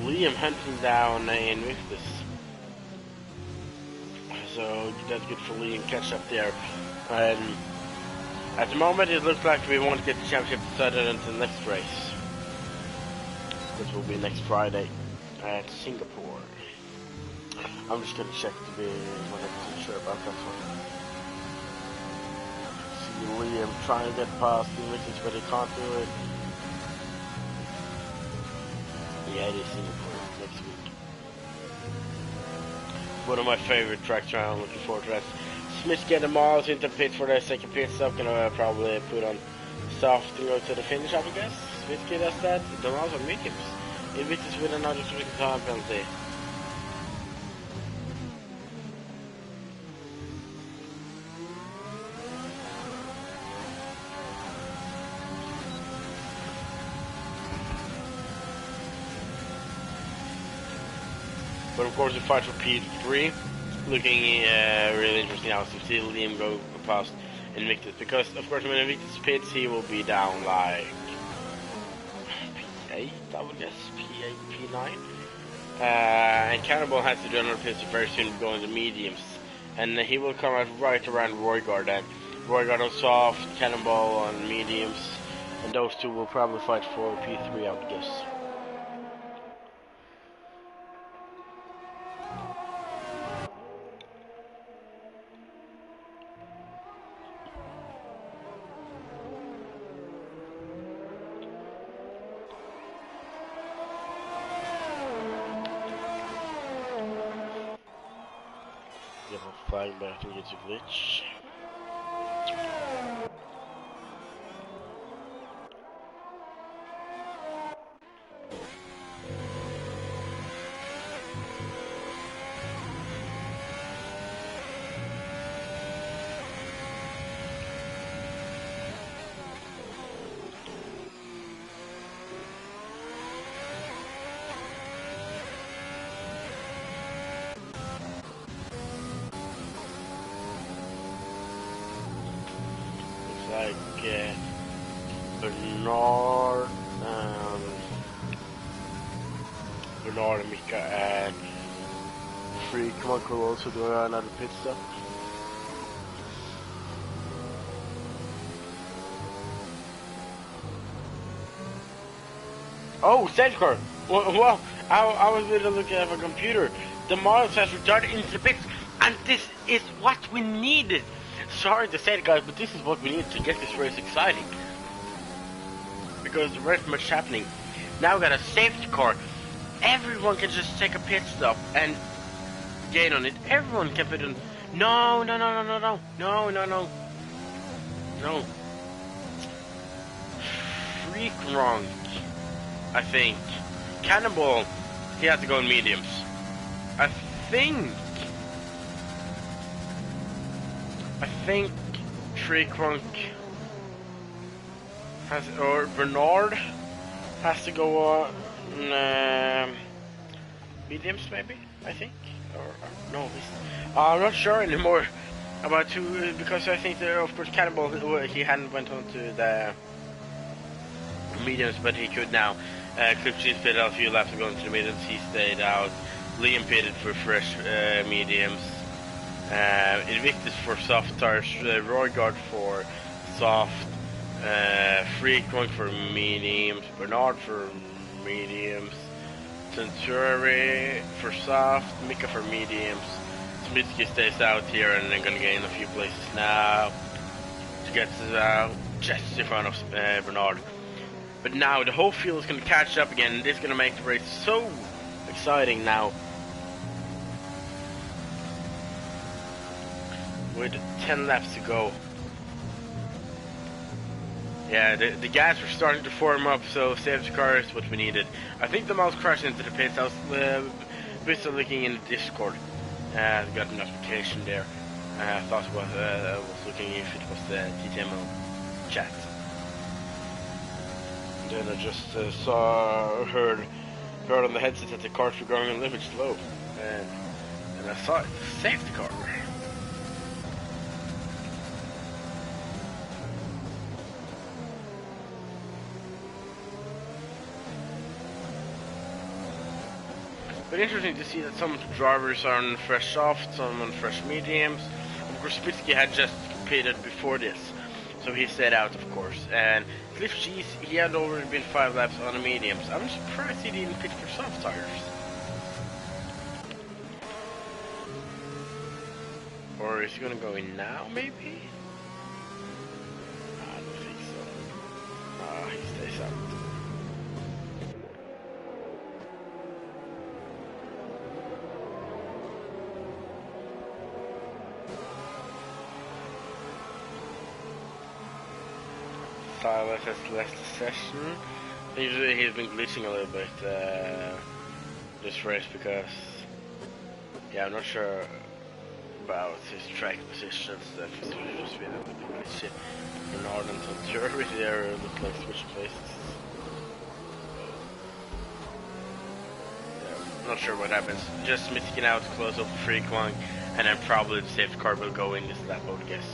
Speaker 1: Liam hunting down Invictus. So that's good for Liam, catch up there. And at the moment it looks like we won't get the championship decided until next race, which will be next Friday at Singapore. I'm just gonna check to be 100% sure about that one. Liam trying to get past Invictus, but he can't do it. Yeah, it is Singapore next week. One of my favorite tracks around, looking forward to that. Smith getting miles into pit for their second pit stop, gonna probably put on soft to go to the finish, I would guess. Smith does that, the miles are mediums. Invictus with another 3 time penalty. But of course the fight for P3 looking really interesting now. So see Liam go past Invictus, because of course when Invictus pits he will be down like P8, I would guess, P8, P9. And Cannonball has to do another pit very soon going to mediums. And he will come out right around Royguard then. Royguard on soft, Cannonball on mediums, and those two will probably fight for P3, I would guess. flag, but I think it's a glitch. Like Bernard and Mika and Freak will also do another pit stop. Oh, safety car! Well, I was really looking at a computer. The Mars has returned into the pits, and this is what we needed. Sorry to say it, guys, but this is what we need to get this race exciting. Because there isn't much happening. Now we got a safety car. Everyone can just take a pit stop and gain on it. Everyone can put in. No. Freak wrong. I think. Cannonball, he had to go in mediums. I think Freakrunk has, or Bernard has to go on mediums maybe, I think, or no, I'm not sure anymore about who, because I think that, of course, Cannonball, he hadn't went on to the mediums, but he could now. Clip Cheese pitted out a few laps to go into the mediums, he stayed out. Liam pitted for fresh mediums. Invictus for soft tires, Roygard for soft, Freakrunk for mediums, Bernard for mediums, Centuri for soft, Mika for mediums. Smitsky stays out here and then gonna gain a few places now to get just in front of Bernard. But now the whole field is gonna catch up again, and this is gonna make the race so exciting now. With 10 laps to go. Yeah, the guys were starting to form up, so safety car is what we needed. I think the mouse crashed into the pits. I was busy looking in the Discord. I got a notification there. I thought I was looking if it was the TTML chat. And then I just heard on the headset that the cars were going a little bit slow. And I saw it, safety car. But interesting to see that some drivers are on fresh soft, some on fresh mediums. Of course, Spitsky had just pitted before this, so he stayed out, of course. And Cliff Cheese, he had already been 5 laps on the mediums. I'm surprised he didn't pit for soft tires. Or is he gonna go in now, maybe? I don't think so. He stays out. Silas has left the session. He's been glitching a little bit this race because, yeah, I'm not sure about his track positions. That was just been a little bit glitchy. Bernard and Centuri there look like switch places. Yeah, not sure what happens. Just missing out to close up the Freakrunk, and then probably the safety car will go in this lap, I would guess.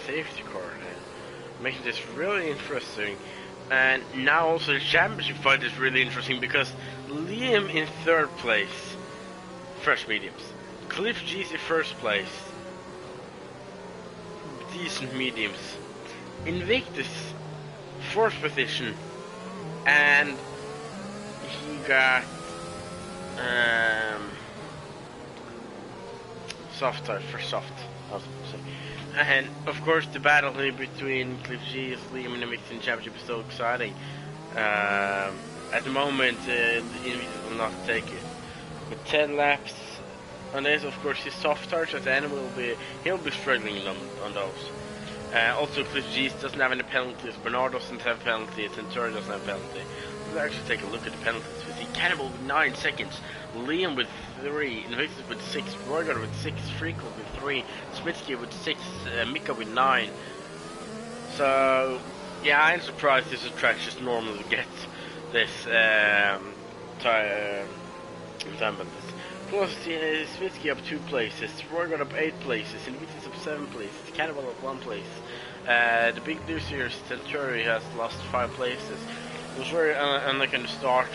Speaker 1: Safety car then, making this really interesting. And now also the championship fight is really interesting because Liam in 3rd place, fresh mediums. Cliff G's in 1st place, decent mediums. Invictus 4th position, and he got soft tires, for soft, I was supposed to say. And of course the battle here between Cliff G's, Liam and Invictus in Championship is so exciting. At the moment, Invictus will not take it. With 10 laps on this, of course his soft tires at the end he'll be struggling on those. Also Cliff G's doesn't have any penalties, Bernard doesn't have penalties, and Turner doesn't have penalty. Let's actually take a look at the penalties. We see Cannibal with 9 seconds, Liam with 3, Invictus with 6, Roygaard with 6, Freakle with 3, Smitsky with 6, Mika with 9. So, yeah, I'm surprised this track just normally gets this time penalties. Plus, Smitsky up 2 places, Roygaard up 8 places, Invictus up 7 places, Cannibal up 1 place. The big news here is Centuri has lost 5 places. It was very unlucky in the start,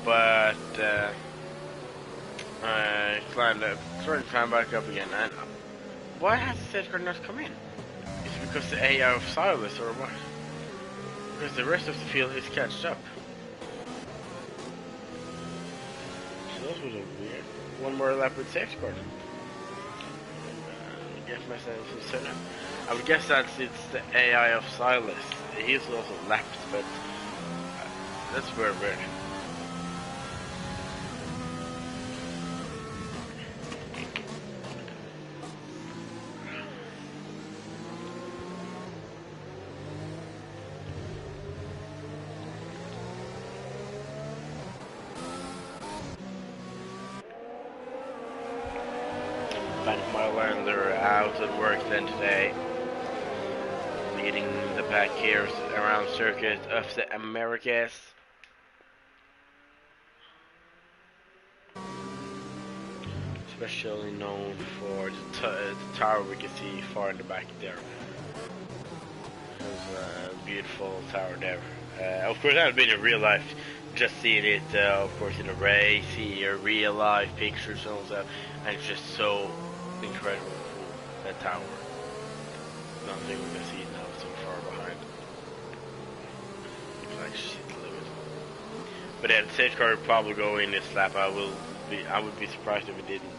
Speaker 1: but started to climb back up again. And why has the safety car not come in? Is it because the AI of Silas or what? Because the rest of the field is catched up. So that was a weird. One more lap with safety car. Get myself some center. I would guess that it's the AI of Silas. He's also lapped, but that's very weird. They're out at work then today, leading the pack here around circuit of the Americas. Especially known for the tower we can see far in the back there. There's a beautiful tower there. Of course, that would be in real life. Just seeing it, of course, in a race, here, real life pictures and all that, and it's just so incredible. That tower. Nothing we can see now so far behind. Looks like shit a little bit. But yeah, the safety car would probably go in this lap. I would be surprised if it didn't.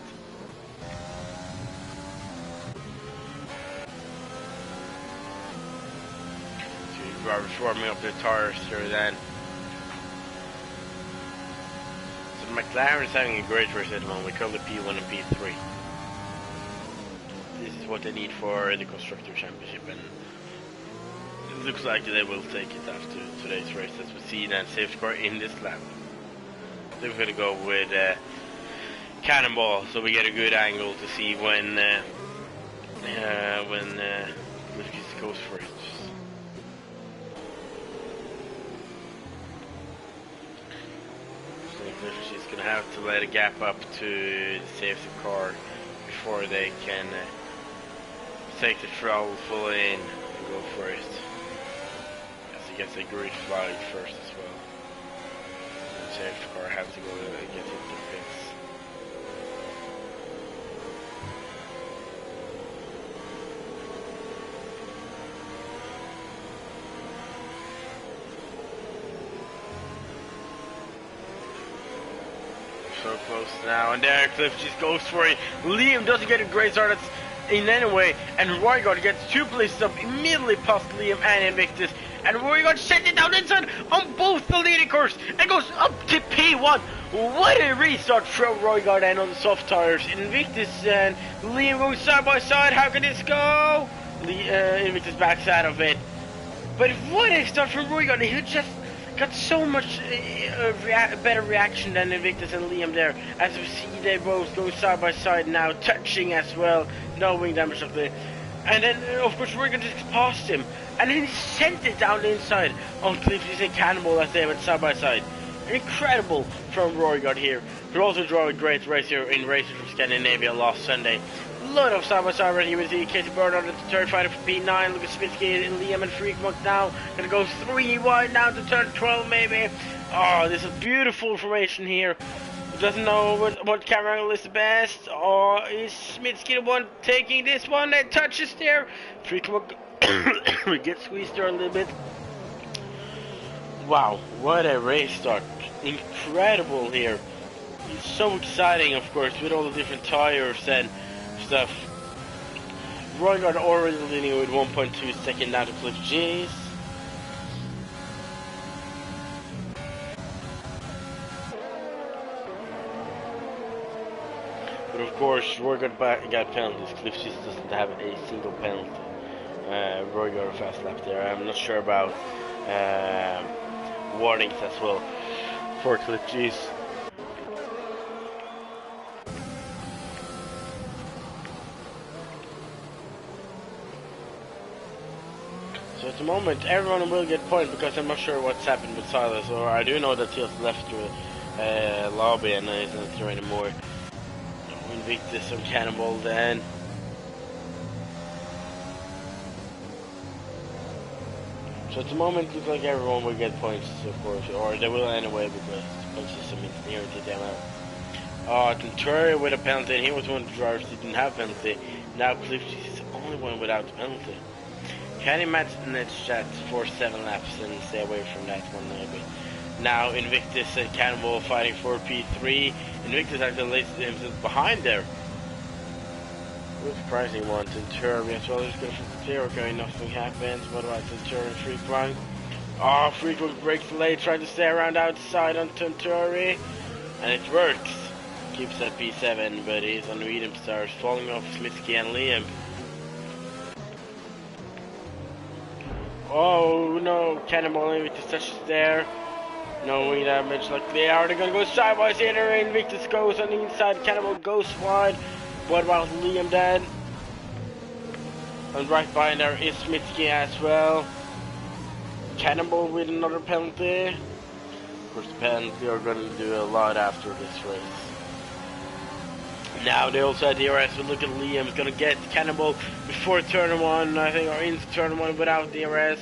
Speaker 1: So drivers warming up their tires here then. So McLaren is having a great race at the moment. We call it P1 and P3. This is what they need for the Constructor Championship, and it looks like they will take it after today's race, as we see that safety car in this lap. Then we're going to go with Cannonball, so we get a good angle to see when Lucas goes for it. So she's going to have to let a gap up to the safety car before they can take the throttle full in and go for it. As he gets a green flag first as well. The safety car has to go and get into the pits. So close now, and there Cliff just goes for it. Liam doesn't get a great start. That's in any way, and Roygaard gets 2 places up immediately past Liam and Invictus, and Roygaard sends it down inside on both the leading course and goes up to P1. What a restart from Roygaard and on the soft tires. Invictus and Liam go side by side. How can this go? Invictus backs out of it, but what a start from Roygaard. He just got so much better reaction than Invictus and Liam there. As we see, they both go side by side now, touching as well, no wing damage up there. And then, of course, Roygaard just passed him, and then he sent it down the inside on Cliffy's and Cannonball as they went side by side. Incredible from Roygaard here, who also drove a great race here in Racing from Scandinavia last Sunday. Lot of side by side right here with the Casey Bird on the third fighter for P9. Lucas Smitsky and Liam and Freakmonk now. Gonna go 3 wide now to turn 12 maybe. Oh, this is beautiful formation here. Doesn't know what camera angle is the best. Or is Smitsky the one taking this one that touches there? Freakmonk we get squeezed there a little bit. Wow, what a race start. Incredible here. It's so exciting, of course, with all the different tires and stuff. Roygaard already leading with 1.2 seconds now to Cliff G's. But of course, Roygaard got penalties. Cliff G's doesn't have a single penalty. Roygaard fast lap there. I'm not sure about warnings as well for Cliff G's. So at the moment, everyone will get points because I'm not sure what's happened with Silas. Or I do know that he has left the lobby and is not there anymore. Invictus and Cannonball then. So at the moment, it looks like everyone will get points, of course, or they will anyway because the point system is near TTML. Tenturi with a penalty, and he was one of the drivers who didn't have penalty. Now Cliff is the only one without the penalty. Can he match the net chat for 7 laps and stay away from that one maybe? Now Invictus and Cannonball fighting for P3. Invictus actually lays himself behind there. What a surprising one. Tenturi as well. Just going for clear. Okay, nothing happens. What about Tenturi? Freakwang. Oh, Freakwang breaks late, trying to stay around outside on Tenturi. And it works. Keeps at P7, but he's on medium stars, falling off Smitsky and Liam. Oh no, Cannonball Invictus touches there. No wing damage like they are. They're gonna go sideways here. Invictus goes on the inside. Cannonball goes wide. What about Liam then? And right behind there is Smitsky as well. Cannonball with another penalty. Of course, the penalty are gonna do a lot after this race. Now they also had DRS, but look at Liam's gonna get Cannonball before turn 1, I think, or into turn 1 without DRS.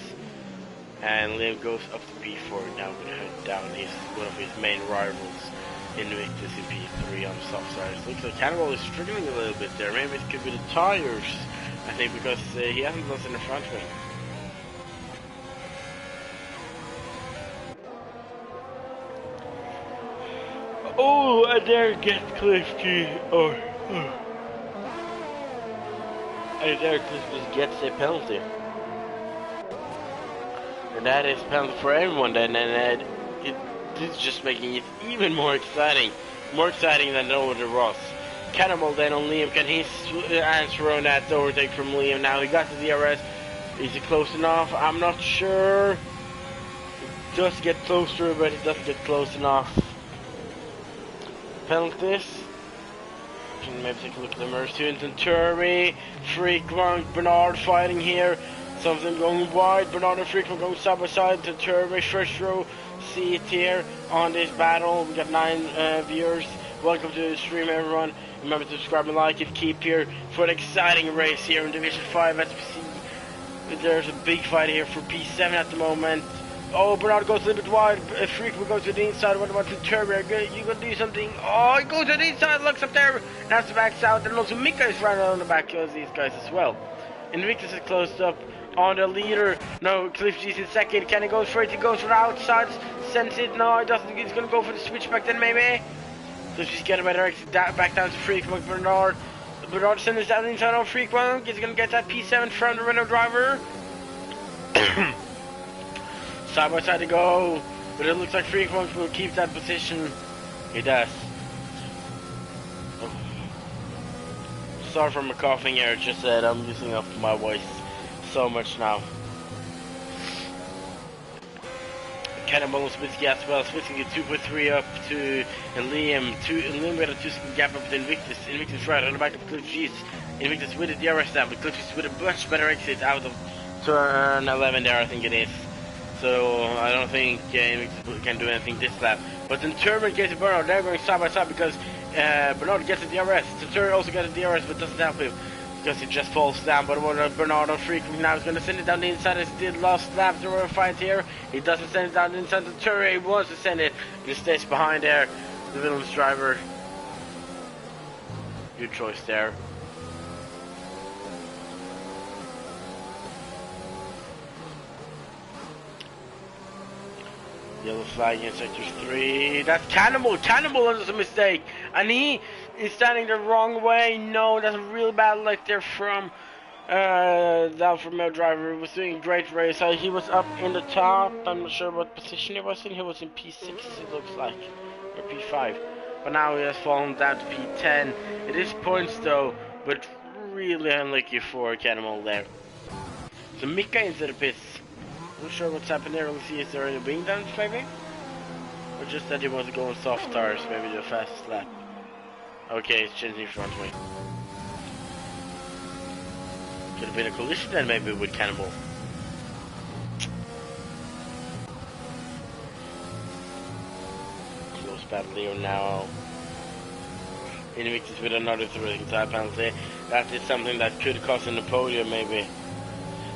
Speaker 1: And Liam goes up to P4, now gonna head down. He's one of his main rivals, Invictus in P3 on the soft side. Looks like Cannonball is struggling a little bit there. Maybe it could be the tires, I think, because he hasn't lost in the front wing. Oh, and there gets Cliff G. And there Cliff G gets a penalty. And that is penalty for everyone then, and it's just making it even more exciting. More exciting than over Ross. Cannonball then on Liam. Can he answer on that overtake from Liam? Now he got the DRS. Is it close enough? I'm not sure. It does get closer, but it doesn't get close enough. Penalties. Can maybe take a look at the Mercy and Tenturi. Freakwang, Bernard fighting here. Something going wide. Bernard and Freakwang going side by side. Tenturi first row seat here on this battle. We got 9 viewers. Welcome to the stream, everyone. Remember to subscribe and like it. Keep here for an exciting race here in Division 5 as we see. There's a big fight here for P7 at the moment. Oh, Bernard goes a little bit wide. Freak will go to the inside. What about the Tenturi? You gonna do something? Oh, he goes to the inside. Looks up there. Now it's the back out. And also Mika is running on the back of these guys as well. Invictus is closed up on the leader. No, Cliff G's in second. Can he go for it? He goes for the outside. Sends it. No, he doesn't. He's gonna go for the switchback then maybe. Cliff G's getting better exit back down to Freak. Bernard. Bernard sends it down inside on Freak. He's gonna get that P7 from the Renault driver. Side by side to go, but it looks like Freakwang will keep that position. He does. Oh. Sorry for my coughing here, just that I'm using up my voice so much now. Cannonball and Smitsky as well. Smitsky get 2.3 up to Liam. Liam got a 2-second gap up to Invictus. Invictus right on the back of Cliff G's. Invictus with a DRS down, but Cliff G's with a much better exit out of turn 11 there, I think it is. So I don't think Invictus can do anything this lap. But then Tenturi gets a Bernard. They're going side by side because Bernard gets a DRS. Tenturi also gets a DRS, but doesn't help him because it just falls down. But Bernard on Freak now is going to send it down the inside as he did last lap. There were a fight here. He doesn't send it down the inside. Tenturi he wants to send it. He stays behind there. The Williams driver. Good choice there. Yellow flag in sector 3. That's Cannibal. Cannibal is a mistake. And he is standing the wrong way. No, that's a real bad luck there from the Alfa Romeo driver. He was doing a great race. He was up in the top. I'm not sure what position he was in. He was in P6, it looks like. Or P5. But now he has fallen down to P10. It is points though, but really unlucky for Cannibal there. So Mika into the pits. Not sure what's happened there. Let's see, is there any wing damage maybe? Or just that he wants to go on soft tires, maybe the fastest lap. Okay, it's changing front wing. Could have been a collision then maybe with Cannibal. Close battle here now. Invictus with another throwing tire penalty. That is something that could cost him the podium maybe.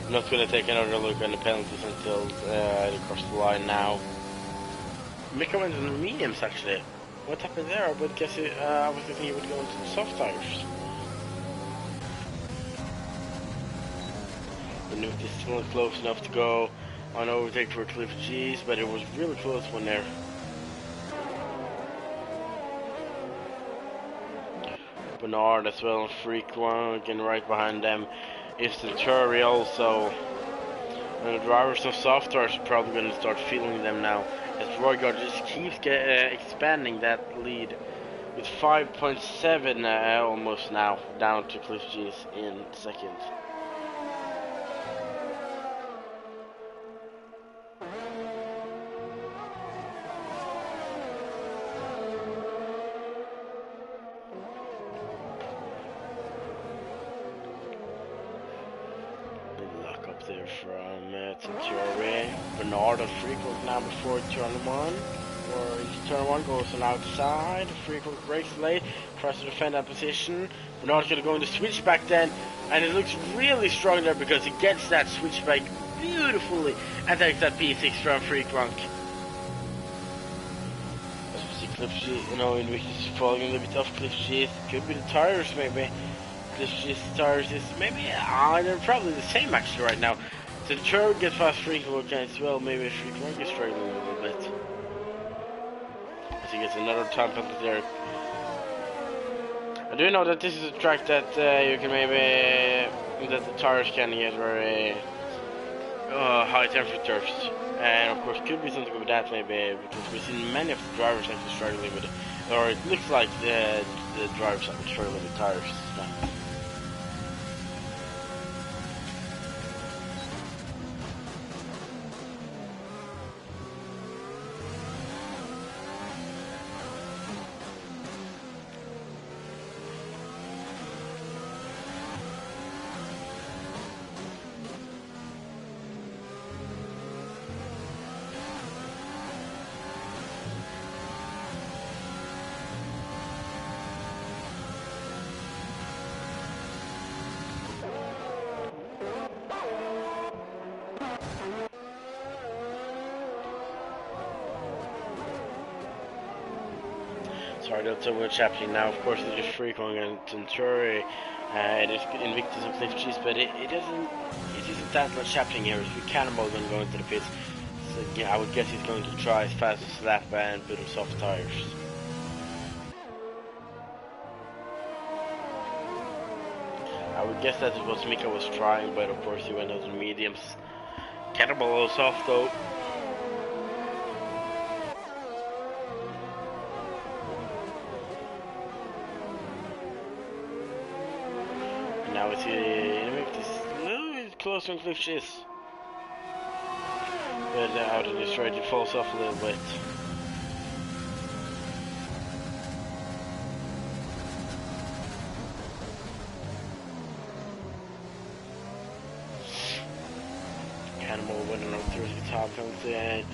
Speaker 1: I'm not going to take another look at the penalties until they cross the line now. Mika went on the mediums actually. What happened there? I would guess I was thinking he would go into the soft tires. Invictus is still close enough to go on overtake for Cliff G's, but it was really close one there. Bernard as well, Freak one again right behind them. Is Centuri also. And the drivers of soft tires are probably going to start feeling them now, as Roygaard just keeps expanding that lead with 5.7 almost now down to Cliff G's in second. There from Centuri. Bernard on Freakwood now before turn 1. Or into turn 1 goes on outside. Freakwood breaks late, tries to defend that position. Bernard's gonna go in the switchback then, and it looks really strong there because he gets that switchback beautifully and takes that P6 from Freakwunk. As we see Cliff G, in which is falling a little bit off Cliff G. Could be the tires maybe. This tires is maybe they're probably the same actually right now. So the Cherub gets past Freakwood as well. Maybe Freakwood is struggling a little bit. As he gets another time penalty there. I do know that this is a track that you can maybe that the tires can get very high temperatures, and of course could be something with that maybe because we've seen many of the drivers actually struggling with it, or it looks like the drivers are struggling with tires now. Sorry, that's so much happening now. Of course, it is Freakong and Centuri. It is Invictus and Cliff Cheese, but it isn't that much happening here. It's with Cannibal going to go into the pits. So, yeah, I would guess he's going to try his fastest lap and put on soft tires. I would guess that it was Mika was trying, but of course he went out to mediums. Cannibal was soft though. Now it's Invictus a little bit closer on Cliff Cheese. But out of this right, it falls off a little bit. Cannibal went on through the top penalty, and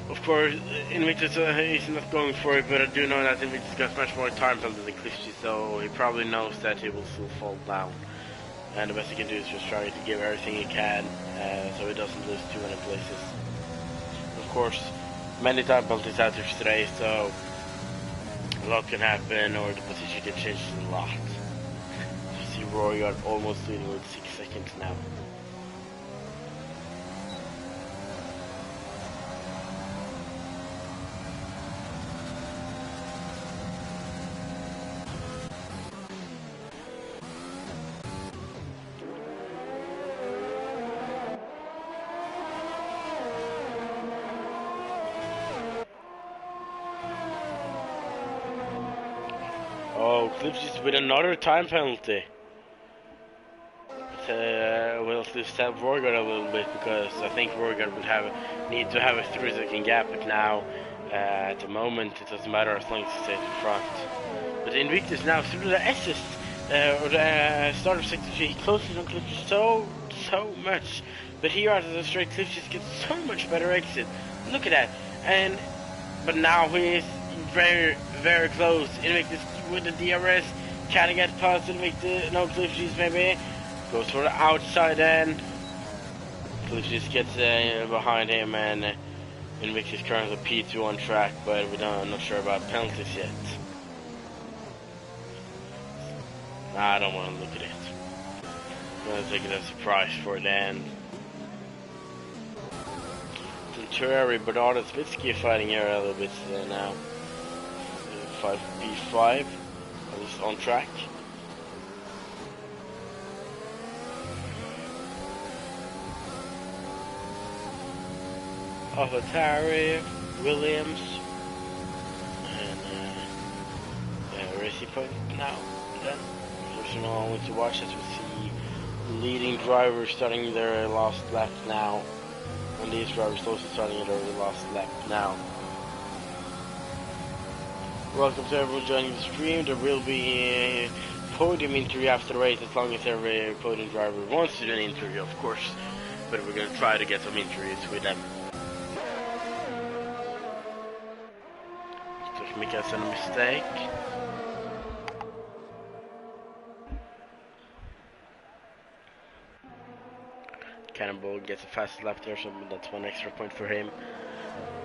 Speaker 1: of course Invictus is not going for it, but I do know that Invictus got much more time penalty than Cliff Cheese, so he probably knows that he will still fall down. And the best he can do is just try to give everything he can, so he doesn't lose too many places. Of course, many time penalties out there today, so a lot can happen, or the position can change a lot. You see Roygaard almost leading with 6 seconds now. Oh, Clips is with another time penalty. We'll have to stop Roygaard a little bit because I think Roygaard will need to have a 3-second gap, but now at the moment it doesn't matter as long as he stays in front. But Invictus now through the assist or the start of sector 3, he closes on Clips so much, but here after the straight Clips just gets so much better exit. Look at that, but now he is very close. Invictus with the DRS, can he get past Invictus? No, Clips maybe. Goes for the outside end. Clips just gets behind him, and Invictus currently P2 on track, but I'm not sure about penalties yet. I don't want to look at it. I'm going to take it as a surprise for the end. Terry, Bernard, and Smitsky fighting here a little bit now. 5P5, at least on track. Terry, Williams, and Racing Point now. Then, personal only to watch as we see leading drivers starting their last lap now. And these drivers also starting at their last lap now. Welcome to everyone joining the stream. There will be a podium interview after the race as long as every podium driver wants to do an interview, of course. But we're going to try to get some interviews with them. So make us a mistake. Cannonball gets a fast lap there, so that's 1 extra point for him.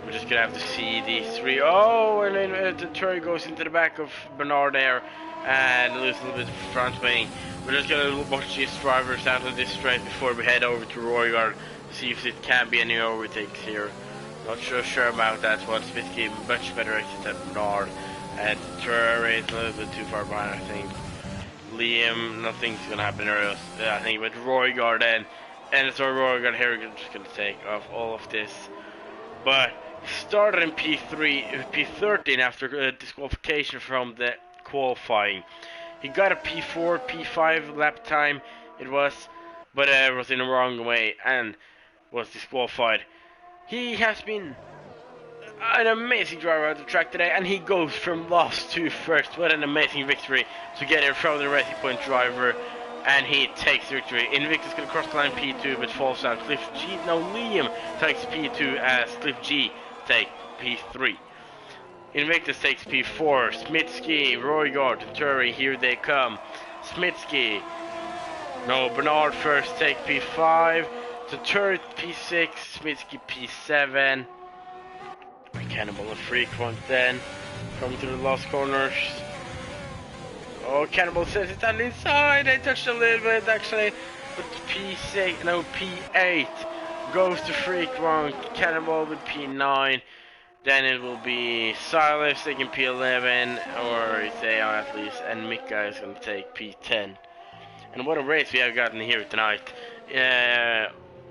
Speaker 1: We're just gonna have to see these three. Oh, and then the Terry goes into the back of Bernard there and loses a little bit of front wing. We're just gonna watch these drivers out of this straight before we head over to Roygaard to see if it can be any overtakes here. Not sure about that one. Smith gave much better exit than Bernard, and Terry is a little bit too far behind, I think. Liam, nothing's gonna happen there, I think, but Roygaard then. And so Roygaard here is just going to take off all of this. But he started in P13 after disqualification from the qualifying. He got a P4, P5 lap time it was, but it was in the wrong way and was disqualified. He has been an amazing driver at the track today, and he goes from last to first. What an amazing victory to get in from the Racing Point driver. And he takes victory. Invictus gonna cross the line P2 but falls out. Cliff G, no, Liam takes P2 as Cliff G take P3. Invictus takes P4. Smitsky, Roygaard, Turi, here they come. Smitsky, no, Bernard first take P5. Turi P6, Smitsky P7. Cannonball and Freak one then. Coming to the last corners. Oh, Cannonball says it's on the inside. They touched a little bit actually, but P6, no, P8 goes to Freak Wrong. Cannonball with P9. Then it will be Silas taking P11, or they are at least, and Mika is going to take P10. And what a race we have gotten here tonight.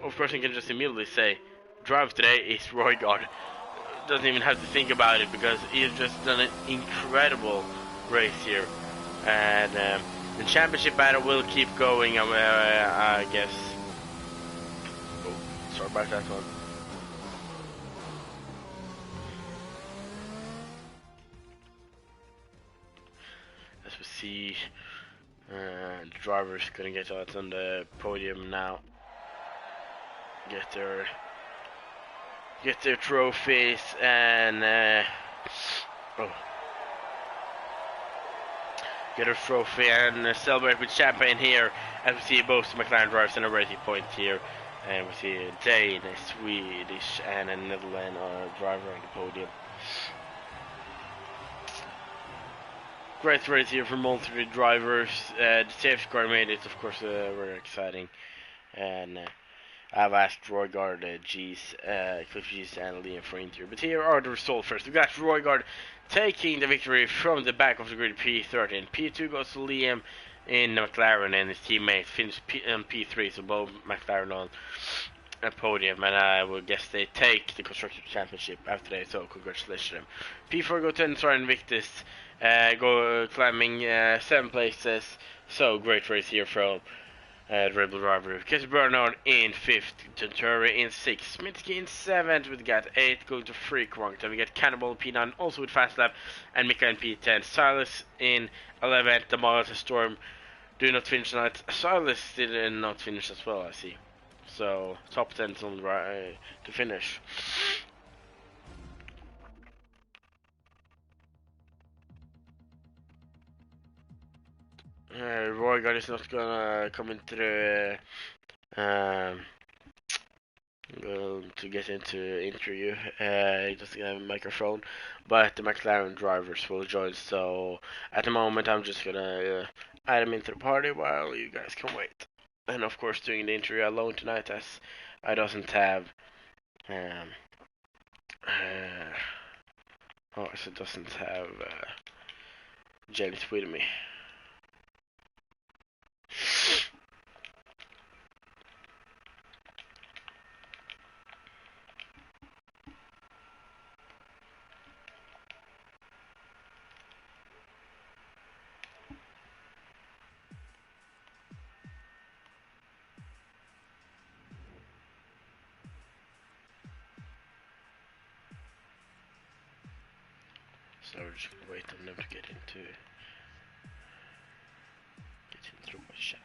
Speaker 1: Of course, I can just immediately say, drive today is Roygaard. Doesn't even have to think about it because he's just done an incredible race here. And the championship battle will keep going, I guess. Oh, sorry about that one. As we see, the drivers gonna get out on the podium now. Get their trophies and get a trophy and celebrate with champagne here, as we see both McLaren drivers and a Racing Point here, and we see a Dane, a Swedish and a Netherlands driver on the podium. Great race here for multiple drivers. The safety car made it, of course, very exciting, and I've asked Roygaard, Cliff G's and Liam for interview. But here are the results first. We got Roygaard taking the victory from the back of the grid, P13. P2 goes to Liam in McLaren, and his teammates finished P3, so both McLaren on a podium. And I will guess they take the Constructors Championship after they, so congratulations to them. P4 go to Enstar Invictus, climbing 7 places. So great race here from Rebel Driver. Casey Bernard in 5th, Genturi in 6th, Smitsky in 7th with got 8, going to Freak Rank. Then we get Cannibal P9 also with Fast Lap, and Mika in P10. Silas in 11th, the Monitor Storm do not finish tonight. Silas did not finish as well, I see. So top 10 on the right to finish. Roygard is not gonna come into the to get into interview. He doesn't have a microphone, but the McLaren drivers will join. So at the moment, I'm just gonna add him into the party while you guys can wait. And of course, doing the interview alone tonight, as I doesn't have doesn't have James with me. So we're just gonna wait on them to get into my chat.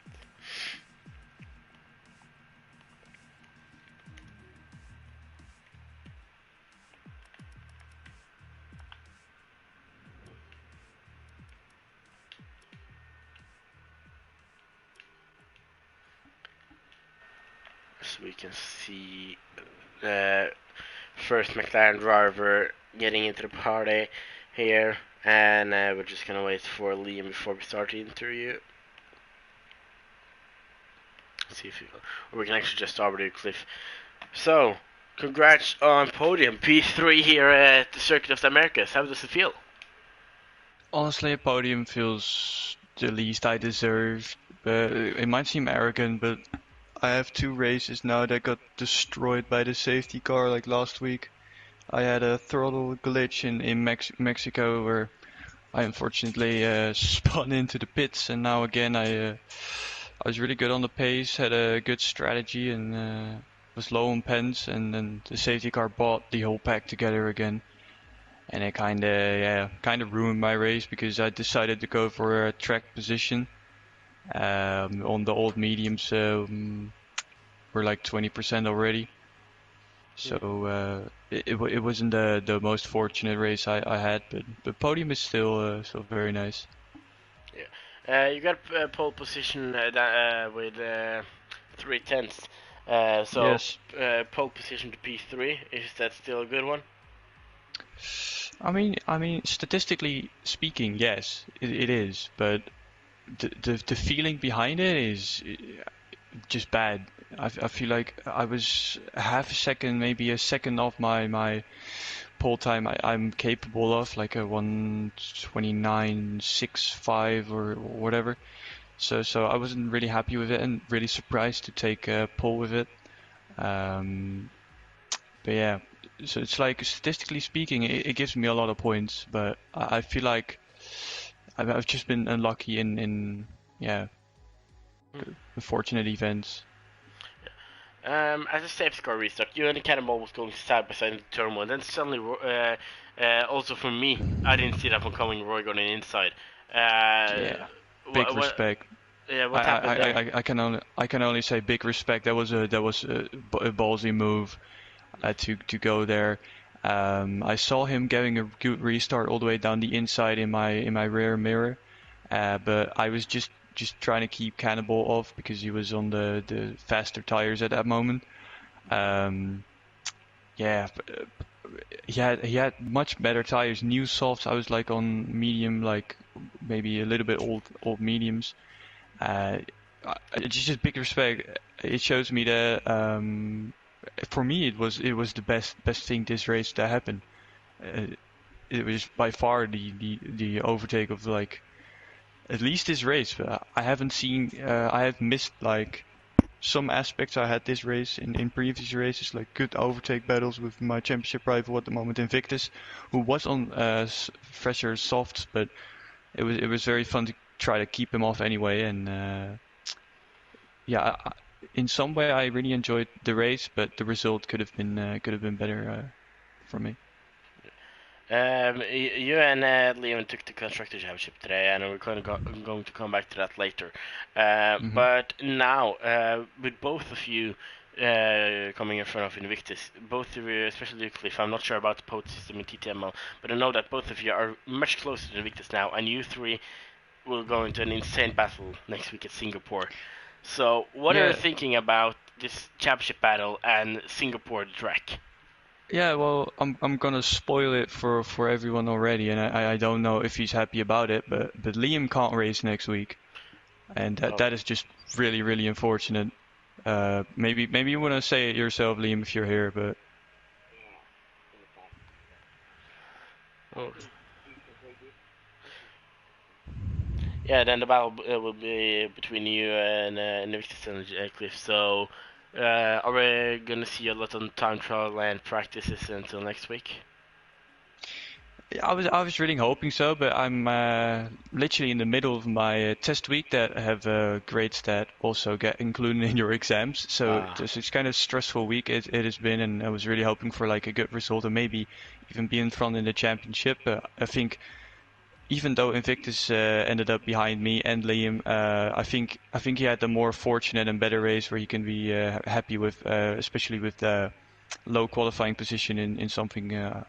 Speaker 1: So we can see the first McLaren driver getting into the party here, and we're just gonna wait for Liam before we start the interview. See if we can actually just start with you, Cliff. So, congrats on podium P3 here at the Circuit of the Americas. How does it feel?
Speaker 2: Honestly, a podium feels the least I deserve. It might seem arrogant, but I have 2 races now that got destroyed by the safety car like last week. I had a throttle glitch in Mexico where I unfortunately spun into the pits, and now again I was really good on the pace, had a good strategy, and was low on pens, and then the safety car bought the whole pack together again. And it kind of ruined my race because I decided to go for a track position on the old mediums. We're like 20% already, so it wasn't the most fortunate race I had, but the podium is still very nice.
Speaker 1: Yeah, you got pole position with 3/10. So
Speaker 2: Yes.
Speaker 1: pole position to P3, is that still a good one?
Speaker 2: I mean, statistically speaking, yes, it is, but the feeling behind it is just bad. I feel like I was half a second, maybe a second off my pole time I'm capable of, like a 1:29.65 or whatever. So I wasn't really happy with it and really surprised to take a pole with it. But yeah, so it's like statistically speaking, it gives me a lot of points, but I feel like I've just been unlucky in yeah, the fortunate events.
Speaker 1: As a safety car restart, you and the Cannonball was going side by side in turn one. Then suddenly, also for me, I didn't see that one coming. Roy got an inside.
Speaker 2: Yeah, big respect.
Speaker 1: Yeah, what happened there?
Speaker 2: I can only say big respect. That was a ballsy move to go there. I saw him getting a good restart all the way down the inside in my rear mirror, but I was just trying to keep Cannibal off because he was on the faster tires at that moment. Yeah, he had much better tires, new softs. I was like on medium, like maybe a little bit old mediums. Just big respect. It shows me that for me it was the best thing this race that happened. It was by far the overtake of like at least this race. But I haven't seen I have missed like some aspects I had this race in previous races, like good overtake battles with my championship rival at the moment, Invictus, who was on fresher softs, but it was very fun to try to keep him off anyway. And yeah, in some way I really enjoyed the race, but the result could have been better for me.
Speaker 1: You and Liam took the constructor championship today, and we're going to come back to that later. But now, with both of you coming in front of Invictus, both of you, especially you, Cliff, I'm not sure about the POT system in TTML, but I know that both of you are much closer to Invictus now, and you three will go into an insane battle next week at Singapore. So, what are you thinking about this championship battle and Singapore track?
Speaker 2: Yeah, well, I'm gonna spoil it for everyone already, and I don't know if he's happy about it, but Liam can't race next week, and that is just really unfortunate. Maybe you wanna say it yourself, Liam, if you're here, but.
Speaker 1: Yeah, then the battle will be between you and Invictus and Cliff. So, are we gonna see a lot on time trial and practices until next week?
Speaker 2: I was really hoping so, but I'm literally in the middle of my test week that have grades that also get included in your exams. So it's kind of stressful week it has been, and I was really hoping for like a good result and maybe even be in front in the championship. But I think even though Invictus ended up behind me and Liam, I think he had the more fortunate and better race where he can be happy with, especially with the low qualifying position in something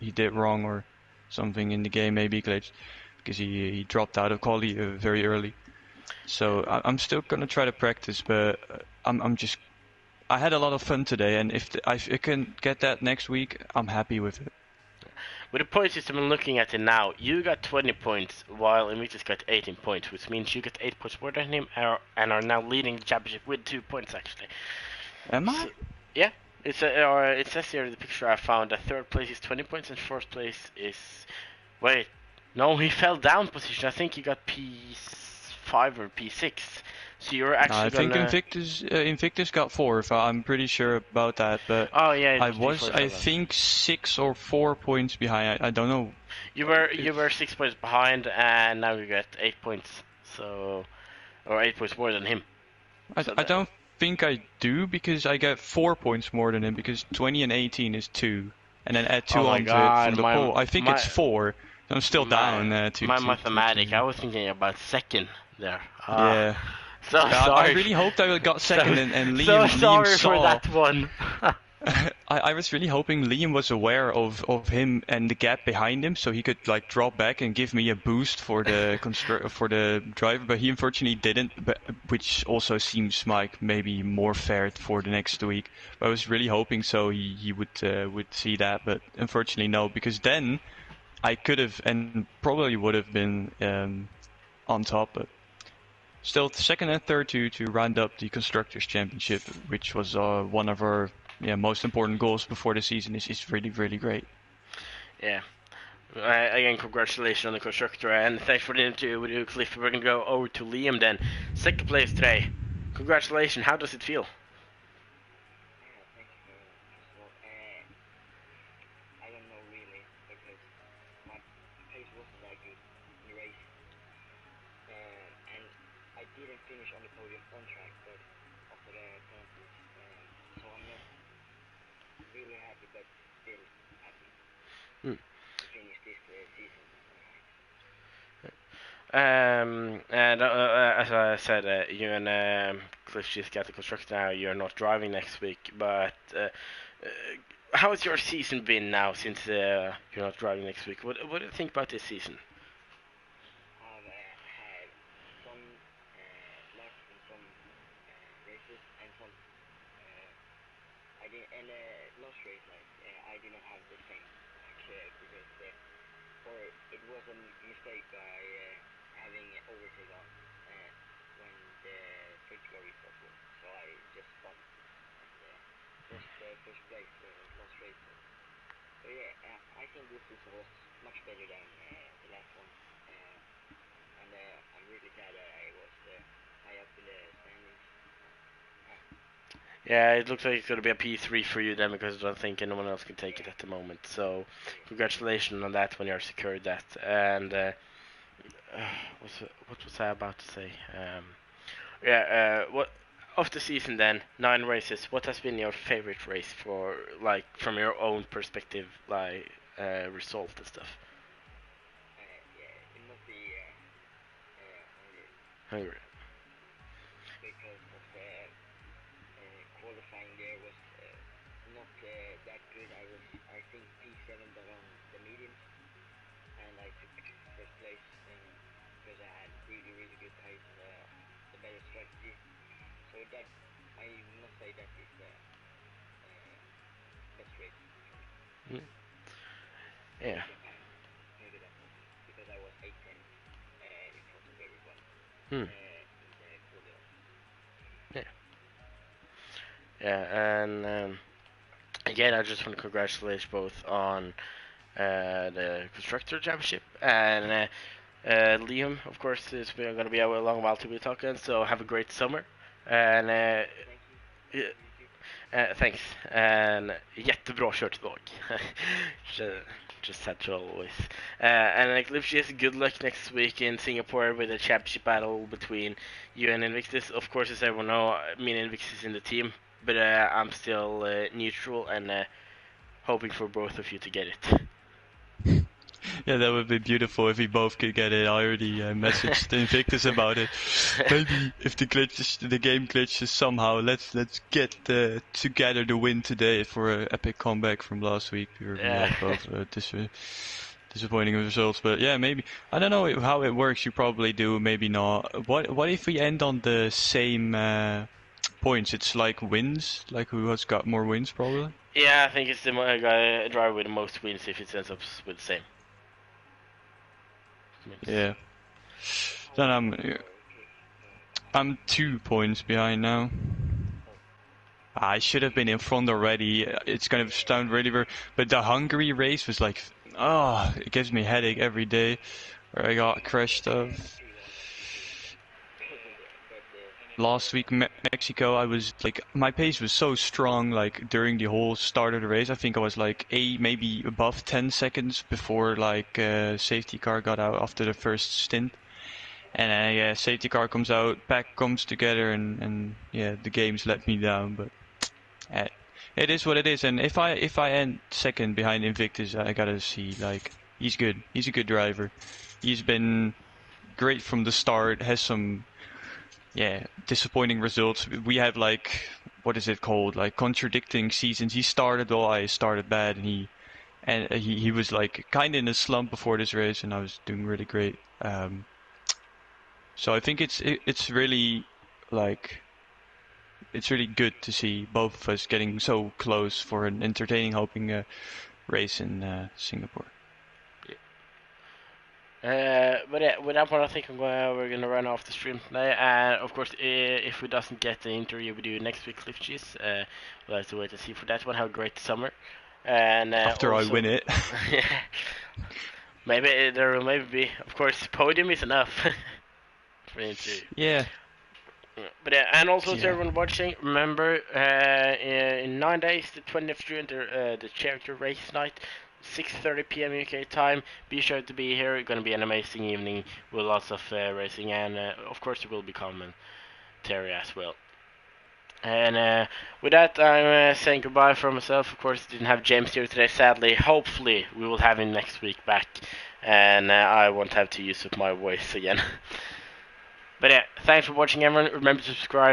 Speaker 2: he did wrong or something in the game, maybe glitched, because he dropped out of quali very early. So I'm still gonna try to practice, but I had a lot of fun today, and if I can get that next week, I'm happy with it.
Speaker 1: With the point system I'm looking at it now, you got 20 points while Invictus got 18 points, which means you got 8 points more than him and are now leading the championship with 2 points actually.
Speaker 2: Am I?
Speaker 1: Yeah. It says here in the picture I found that third place is 20 points and fourth place is... Wait. No, he fell down position. I think he got P5 or P6. So you're actually
Speaker 2: I think Invictus got 4. I'm pretty sure about that. But
Speaker 1: oh yeah,
Speaker 2: I think 6 or 4 points behind. I don't know.
Speaker 1: You were 6 points behind, and now you got 8 points. So, or 8 points more than him.
Speaker 2: I don't think I do, because I get 4 points more than him, because 20 and 18 is 2, and then add 2 onto it from the pole. I think it's 4. I'm still down to
Speaker 1: my mathematics. I was thinking about second there.
Speaker 2: Yeah.
Speaker 1: So sorry.
Speaker 2: I really hoped I got second, and Liam.
Speaker 1: So sorry
Speaker 2: Liam saw.
Speaker 1: for that one.
Speaker 2: I was really hoping Liam was aware of him and the gap behind him, so he could like drop back and give me a boost for the driver, but he unfortunately didn't. But which also seems like maybe more fair for the next week. But I was really hoping so he would see that, but unfortunately no, because then I could have and probably would have been on top, but. Still second and third to round up the Constructors' Championship, which was one of our most important goals before the season, is really great.
Speaker 1: Yeah. Again, congratulations on the Constructor, and thanks for the interview with you, Cliff. We're going to go over to Liam then. Second place today. Congratulations. How does it feel? And as I said, you and Cliff just got the constructor now. You're not driving next week, but how has your season been now since you're not driving next week? What do you think about this season? Yeah, it looks like it's going to be a P3 for you then, because I don't think anyone else can take it at the moment. So, congratulations on that when you're secured that. And what was I about to say? What of the season then? 9 races. What has been your favorite race for, like, from your own perspective, like result and stuff? Hungary. Mm. Yeah. Hmm. Yeah. Yeah, and again, I just want to congratulate both on the constructor championship and Liam. Of course, it's going to be a long while to be talking. So have a great summer, and yeah, thanks. And jättebra kört idag. Just had to always. And like Lifshitz, good luck next week in Singapore with a championship battle between you and Invictus. Of course, as everyone know, me and Invictus is in the team, but I'm still neutral and hoping for both of you to get it.
Speaker 2: Yeah, that would be beautiful if we both could get it. I already messaged Invictus about it. Maybe if the game glitches somehow, let's get together the win today for an epic comeback from last week. We had both disappointing results, but yeah, maybe I don't know how it works. You probably do, maybe not. What if we end on the same points? It's like wins, like who has got more wins, probably.
Speaker 1: Yeah, I think it's the guy driver with the most wins if it ends up with the same.
Speaker 2: Yeah. Then I'm 2 points behind now. I should have been in front already. It's gonna sound really weird, but the Hungary race was like, it gives me a headache every day. Where I got crashed off. Last week, Mexico, I was like, my pace was so strong, like during the whole start of the race. I think I was like maybe above 10 seconds before like safety car got out after the first stint. And yeah, safety car comes out, pack comes together, and yeah, the game's let me down. But it is what it is. And if I end second behind Invictus, I gotta see, like, he's good. He's a good driver. He's been great from the start. Has some disappointing results. We have like, what is it called? Like contradicting seasons. He started well, I started bad, and he was like kind of in a slump before this race, and I was doing really great. So I think it's really like it's really good to see both of us getting so close for an entertaining, hoping race in Singapore.
Speaker 1: But yeah, with that one, I think we're gonna run off the stream today. And of course, if we doesn't get the interview we do next week, Cliff Cheese, we'll have to wait and see for that one. Have a great summer. And
Speaker 2: after
Speaker 1: also,
Speaker 2: I win it,
Speaker 1: maybe there will maybe be. Of course, podium is enough for the interview.
Speaker 2: Yeah.
Speaker 1: But yeah, and also to everyone watching, remember in 9 days, the 20th of June, the charity race night, 6:30 p.m. UK time. Be sure to be here. It's gonna be an amazing evening with lots of racing, and of course there will be commentary as well. And with that, I'm saying goodbye for myself. Of course, didn't have James here today, sadly. Hopefully, we will have him next week back, and I won't have to use up my voice again. But yeah, thanks for watching, everyone. Remember to subscribe.